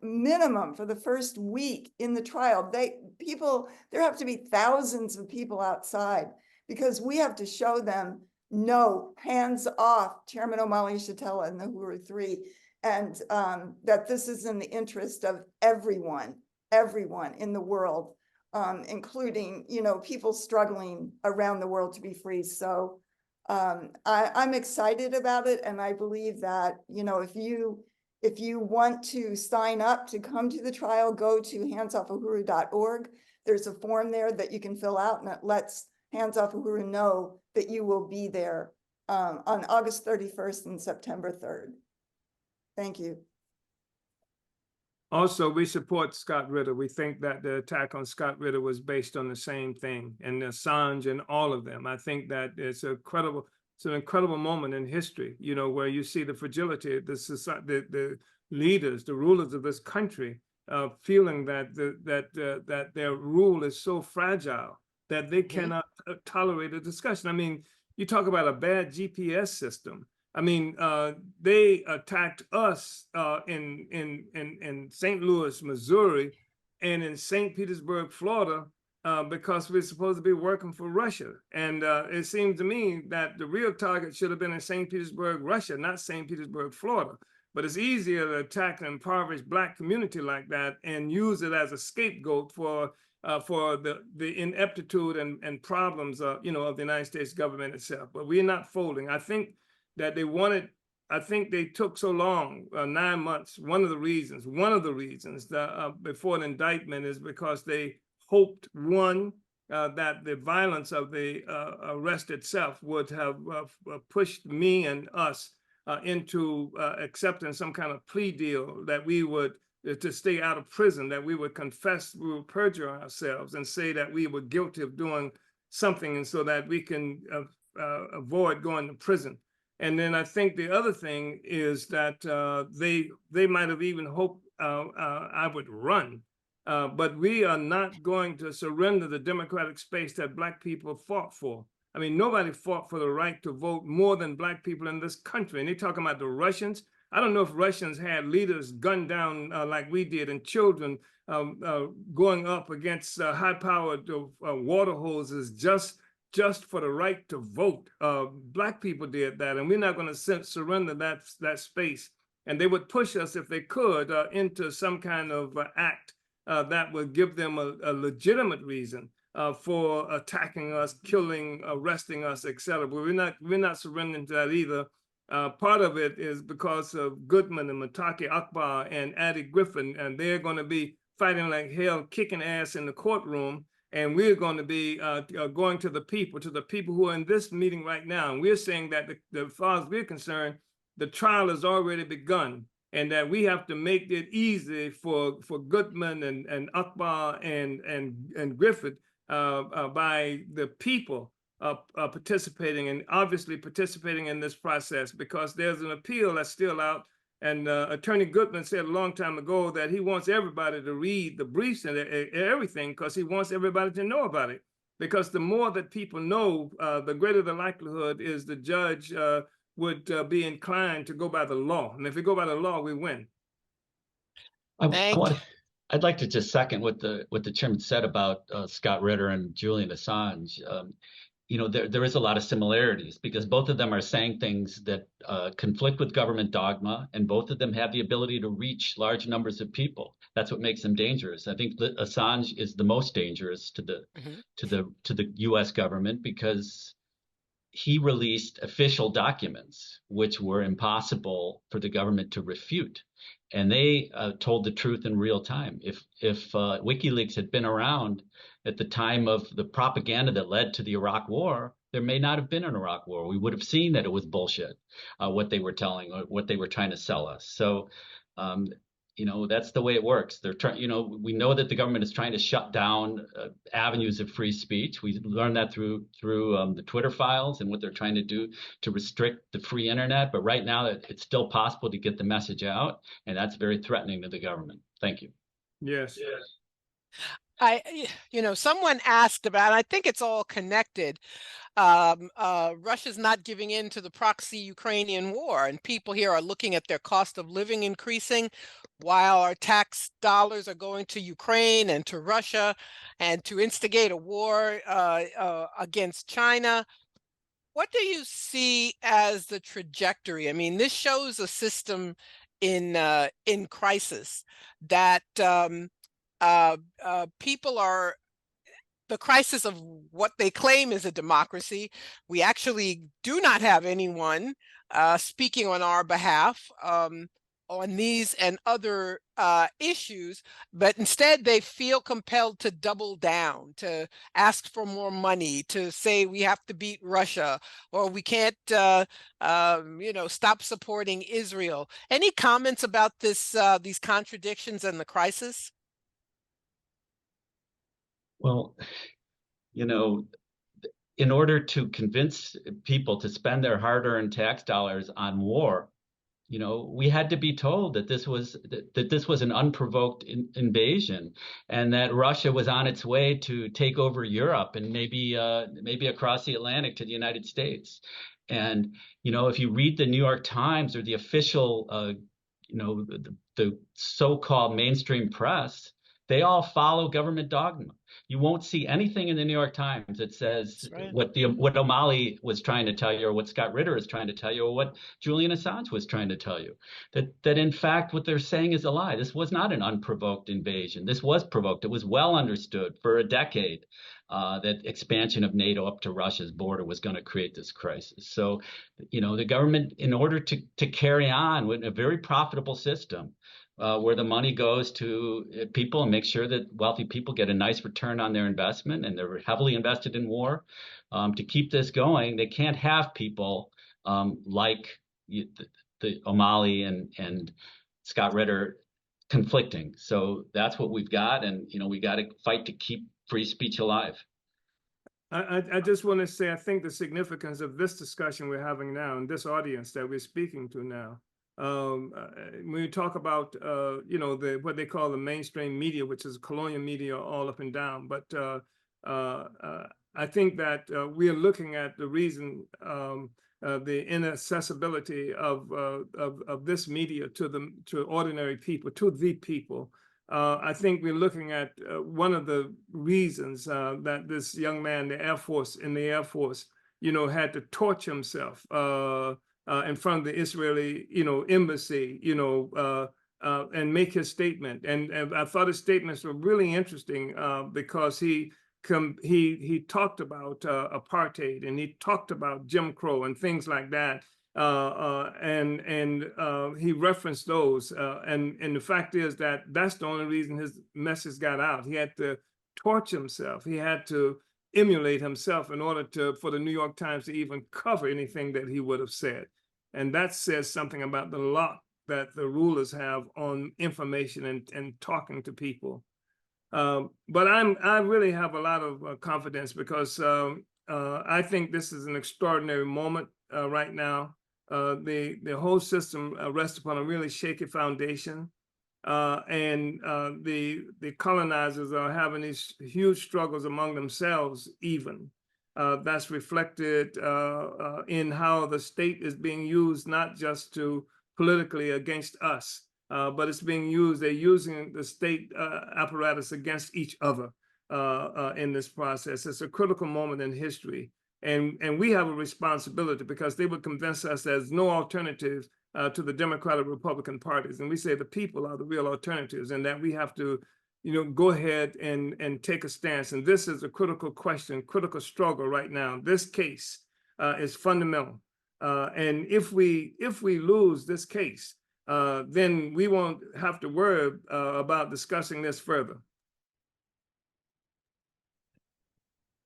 minimum for the first week in the trial. There have to be thousands of people outside, because we have to show them, no, hands off Chairman Omali Yeshitela and the Uhuru 3, and that this is in the interest of everyone in the world, including, people struggling around the world to be free. So I'm excited about it, and I believe that, if you want to sign up to come to the trial, go to handsoffuhuru.org. There's a form there that you can fill out, and it lets Hands Off Uhuru know that you will be there on August 31st and September 3rd. Thank you. Also, we support Scott Ritter. We think that the attack on Scott Ritter was based on the same thing, and Assange and all of them. I think that it's an incredible moment in history, where you see the fragility of the leaders, the rulers of this country, feeling that their rule is so fragile that they cannot tolerate a discussion. I mean, you talk about a bad GPS system. I mean, they attacked us in St. Louis, Missouri, and in St. Petersburg, Florida, because we're supposed to be working for Russia. And it seemed to me that the real target should have been in St. Petersburg, Russia, not St. Petersburg, Florida. But it's easier to attack an impoverished Black community like that and use it as a scapegoat for the ineptitude and problems, of the United States government itself. But we're not folding. I think that they took so long, 9 months. One of the reasons that before an indictment is because they hoped, one, that the violence of the arrest itself would have pushed me and us into accepting some kind of plea deal, that we would, to stay out of prison, that we would confess, we would perjure ourselves and say that we were guilty of doing something, and so that we can avoid going to prison. And then I think the other thing is that they might have even hoped I would run, but we are not going to surrender the democratic space that Black people fought for. I mean, nobody fought for the right to vote more than Black people in this country. And they're talking about the Russians. I don't know if Russians had leaders gunned down like we did, and children going up against high-powered water hoses just for the right to vote. Black people did that, and we're not going to surrender that space. And they would push us, if they could, into some kind of act that would give them a legitimate reason for attacking us, killing, arresting us, etc. But we're not surrendering to that either. Part of it is because of Goodman and Mataki Akbar and Addie Griffin, and they're going to be fighting like hell, kicking ass in the courtroom. And we're going to be going to the people who are in this meeting right now. And we're saying that, as far as we're concerned, the trial has already begun, and that we have to make it easy for Goodman and Akbar and Griffith by the people participating, and obviously participating in this process, because there's an appeal that's still out. And Attorney Goodman said a long time ago that he wants everybody to read the briefs and everything, because he wants everybody to know about it. Because the more that people know, the greater the likelihood is the judge would be inclined to go by the law. And if we go by the law, we win. I'd like to just second what the chairman said about Scott Ritter and Julian Assange. There is a lot of similarities, because both of them are saying things that conflict with government dogma, and both of them have the ability to reach large numbers of people. That's what makes them dangerous. I think that Assange is the most dangerous to the U.S. government, because he released official documents which were impossible for the government to refute, and they told the truth in real time. If WikiLeaks had been around at the time of the propaganda that led to the Iraq War, there may not have been an Iraq War. We would have seen that it was bullshit, what they were telling, or what they were trying to sell us. So that's the way it works. They're trying, we know that the government is trying to shut down avenues of free speech. We learned that through the Twitter files and what they're trying to do to restrict the free internet. But right now, it's still possible to get the message out, and that's very threatening to the government. Thank you. Yes. Someone asked about, I think it's all connected. Russia's not giving in to the proxy Ukrainian war, and people here are looking at their cost of living increasing while our tax dollars are going to Ukraine and to Russia and to instigate a war against China. What do you see as the trajectory? I mean, this shows a system in crisis that people are. The crisis of what they claim is a democracy. We actually do not have anyone speaking on our behalf on these and other issues, but instead they feel compelled to double down, to ask for more money, to say we have to beat Russia, or we can't, stop supporting Israel. Any comments about this, these contradictions and the crisis? Well, in order to convince people to spend their hard-earned tax dollars on war, we had to be told that this was an unprovoked invasion, and that Russia was on its way to take over Europe and maybe across the Atlantic to the United States. And if you read the New York Times or the official, the so-called mainstream press, they all follow government dogma. You won't see anything in the New York Times that says what Omali was trying to tell you, or what Scott Ritter is trying to tell you, or what Julian Assange was trying to tell you. That in fact what they're saying is a lie. This was not an unprovoked invasion. This was provoked. It was well understood for a decade that expansion of NATO up to Russia's border was going to create this crisis. So, the government, in order to carry on with a very profitable system, where the money goes to people and make sure that wealthy people get a nice return on their investment, and they're heavily invested in war. To keep this going, they can't have people like the Omali and Scott Ritter conflicting. So that's what we've got, and we got to fight to keep free speech alive. I just want to say, I think the significance of this discussion we're having now, and this audience that we're speaking to now, when you talk about what they call the mainstream media, which is colonial media all up and down, but I think that we are looking at the reason, the inaccessibility of this media to ordinary people, to the people. I think we're looking at one of the reasons that this young man, in the Air Force, had to torch himself in front of the Israeli, embassy, and make his statement. And I thought his statements were really interesting because he talked about apartheid, and he talked about Jim Crow and things like that. And he referenced those. And the fact is that that's the only reason his message got out. He had to torch himself. He had to emulate himself in order for the New York Times to even cover anything that he would have said. And that says something about the lock that the rulers have on information and talking to people. But I really have a lot of confidence, because I think this is an extraordinary moment right now. The whole system rests upon a really shaky foundation. And the colonizers are having these huge struggles among themselves even. That's reflected in how the state is being used, not just politically against us, but it's being used, they're using the state apparatus against each other in this process. It's a critical moment in history. And we have a responsibility, because they would convince us there's no alternatives to the Democratic Republican parties. And we say the people are the real alternatives, and that we have to go ahead and take a stance. And this is a critical question, critical struggle right now. This case is fundamental. And if we lose this case, then we won't have to worry about discussing this further.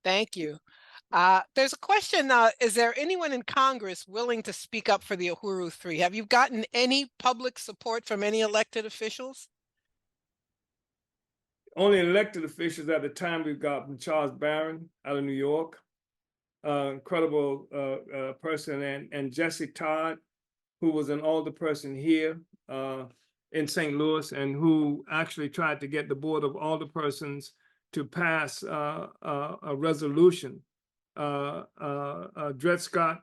Thank you. There's a question, is there anyone in Congress willing to speak up for the Uhuru Three? Have you gotten any public support from any elected officials? Only elected officials at the time we've gotten Charles Barron out of New York, incredible person, and Jesse Todd, who was an alderperson here in St. Louis, and who actually tried to get the Board of Alderpersons to pass a resolution, Dred Scott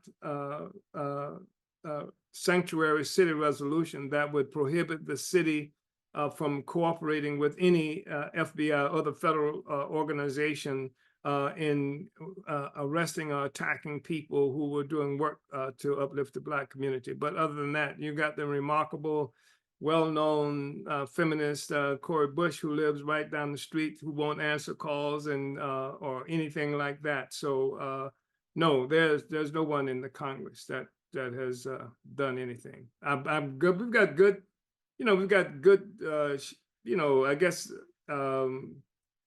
sanctuary city resolution that would prohibit the city from cooperating with any FBI or other federal organization in arresting or attacking people who were doing work to uplift the Black community. But other than that, you got the remarkable, well-known feminist Cori Bush, who lives right down the street, who won't answer calls and or anything like that. So no, there's no one in the Congress that has done anything. I'm good. We've got good, we've got good, I guess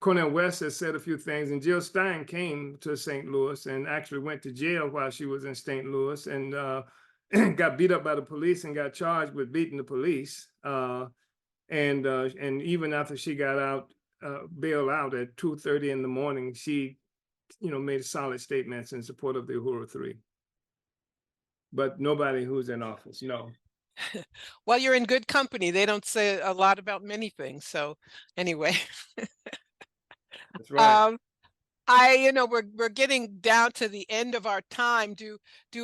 Cornel West has said a few things, and Jill Stein came to St. Louis and actually went to jail while she was in St. Louis, and got beat up by the police and got charged with beating the police. And even after she got out, bailed out at 2:30 in the morning, she, made solid statements in support of the Uhuru Three. But nobody who's in office, no. Well, you're in good company. They don't say a lot about many things. So anyway. That's right. We're getting down to the end of our time. Do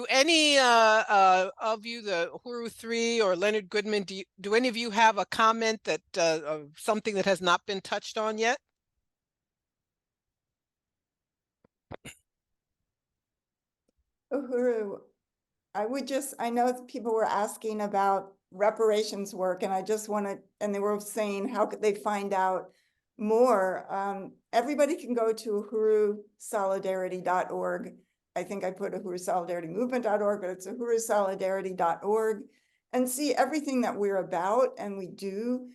any of you, the Uhuru Three or Leonard Goodman, do any of you have a comment that something that has not been touched on yet? Uhuru, I know that people were asking about reparations work, and I just and they were saying, how could they find out more? Everybody can go to uhurusolidarity.org. I think I put uhurusolidarymovement.org, but it's uhurusolidarity.org, and see everything that we're about. And we do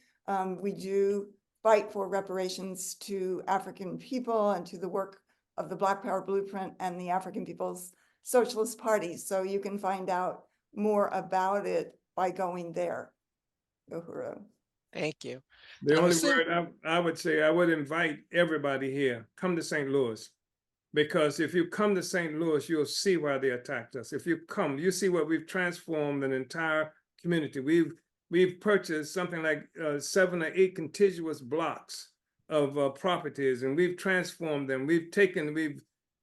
fight for reparations to African people and to the work of the Black Power Blueprint and the African People's Socialist Party. So you can find out more about it by going there. Uhuru. Thank you. The only word I would say, I would invite everybody here, come to St. Louis. Because if you come to St. Louis, you'll see why they attacked us. If you come, you see what we've transformed an entire community. We've purchased something like 7 or 8 contiguous blocks of properties, and we've transformed them. We've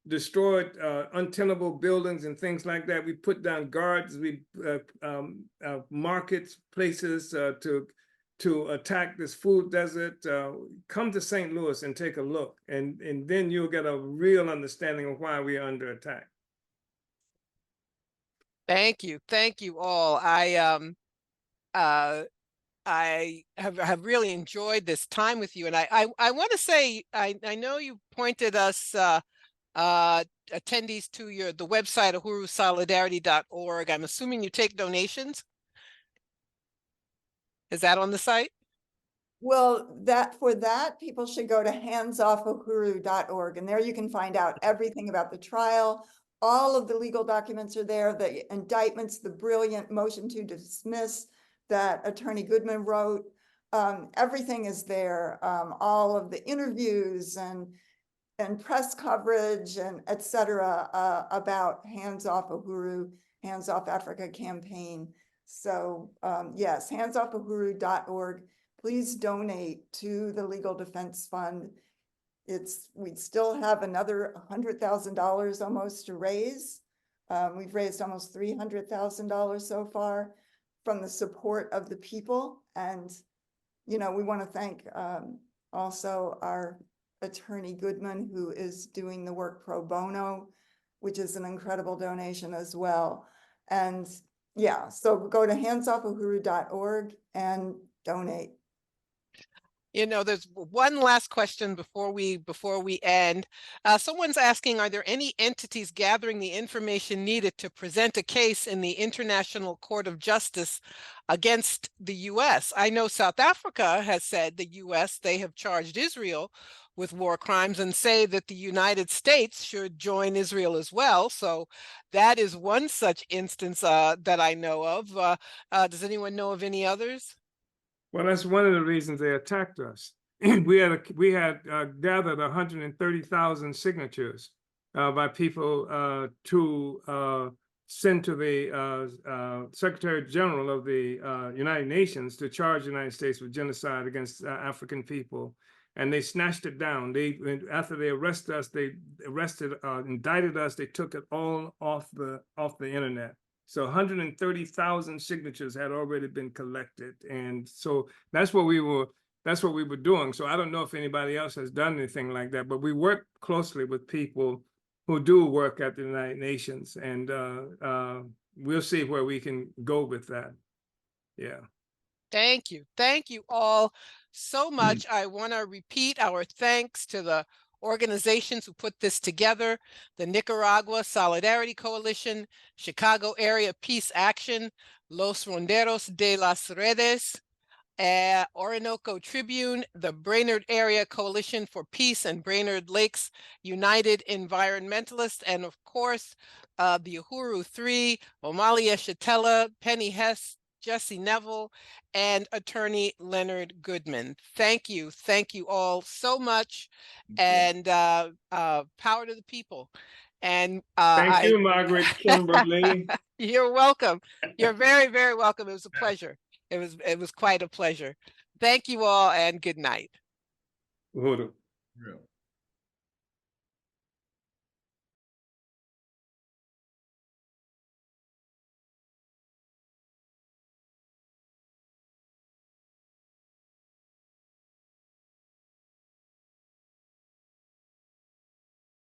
destroyed untenable buildings and things like that. We put down guards, we markets, places to attack this food desert. Come to St. Louis and take a look, and then you'll get a real understanding of why we are under attack. Thank you all. I have really enjoyed this time with you, and I want to say I know you pointed us attendees to the website uhurusolidarity.org. I'm assuming you take donations. Is that on the site? Well, people should go to handsoffuhuru.org, and there you can find out everything about the trial. All of the legal documents are there, the indictments, the brilliant motion to dismiss that Attorney Goodman wrote. Everything is there. All of the interviews and press coverage and etc. About Hands Off Uhuru, Hands Off Africa campaign. So yes, handsoffuhuru.org. Please donate to the Legal Defense Fund. We still have another $100,000 almost to raise. We've raised almost $300,000 so far from the support of the people. And, we want to thank also our Attorney Goodman, who is doing the work pro bono, which is an incredible donation as well. And yeah, so go to handsoffuhuru.org and donate. There's one last question before we end. Someone's asking, are there any entities gathering the information needed to present a case in the International Court of Justice against the US? I know South Africa has said the US, they have charged Israel with war crimes and say that the United States should join Israel as well. So that is one such instance that I know of. Does anyone know of any others? Well, that's one of the reasons they attacked us. we had gathered 130,000 signatures by people to send to the Secretary General of the United Nations to charge the United States with genocide against African people. And they snatched it down. After they arrested us, indicted us. They took it all off the internet. So 130,000 signatures had already been collected, and so that's what we were doing. So I don't know if anybody else has done anything like that, but we work closely with people who do work at the United Nations, and we'll see where we can go with that. Yeah. Thank you. Thank you all so much. I want to repeat our thanks to the organizations who put this together: the Nicaragua Solidarity Coalition, Chicago Area Peace Action, Los Ronderos de las Redes, Orinoco Tribune, the Brainerd Area Coalition for Peace and Brainerd Lakes United Environmentalists, and of course, the Uhuru 3, Omali Yeshitela, Penny Hess, Jesse Nevel, and attorney Leonard Goodman. Thank you. Thank you all so much. And power to the people. And thank you, Margaret Kimberly. You're welcome. You're very, very welcome. It was a pleasure. It was quite a pleasure. Thank you all, and good night. Uhuru.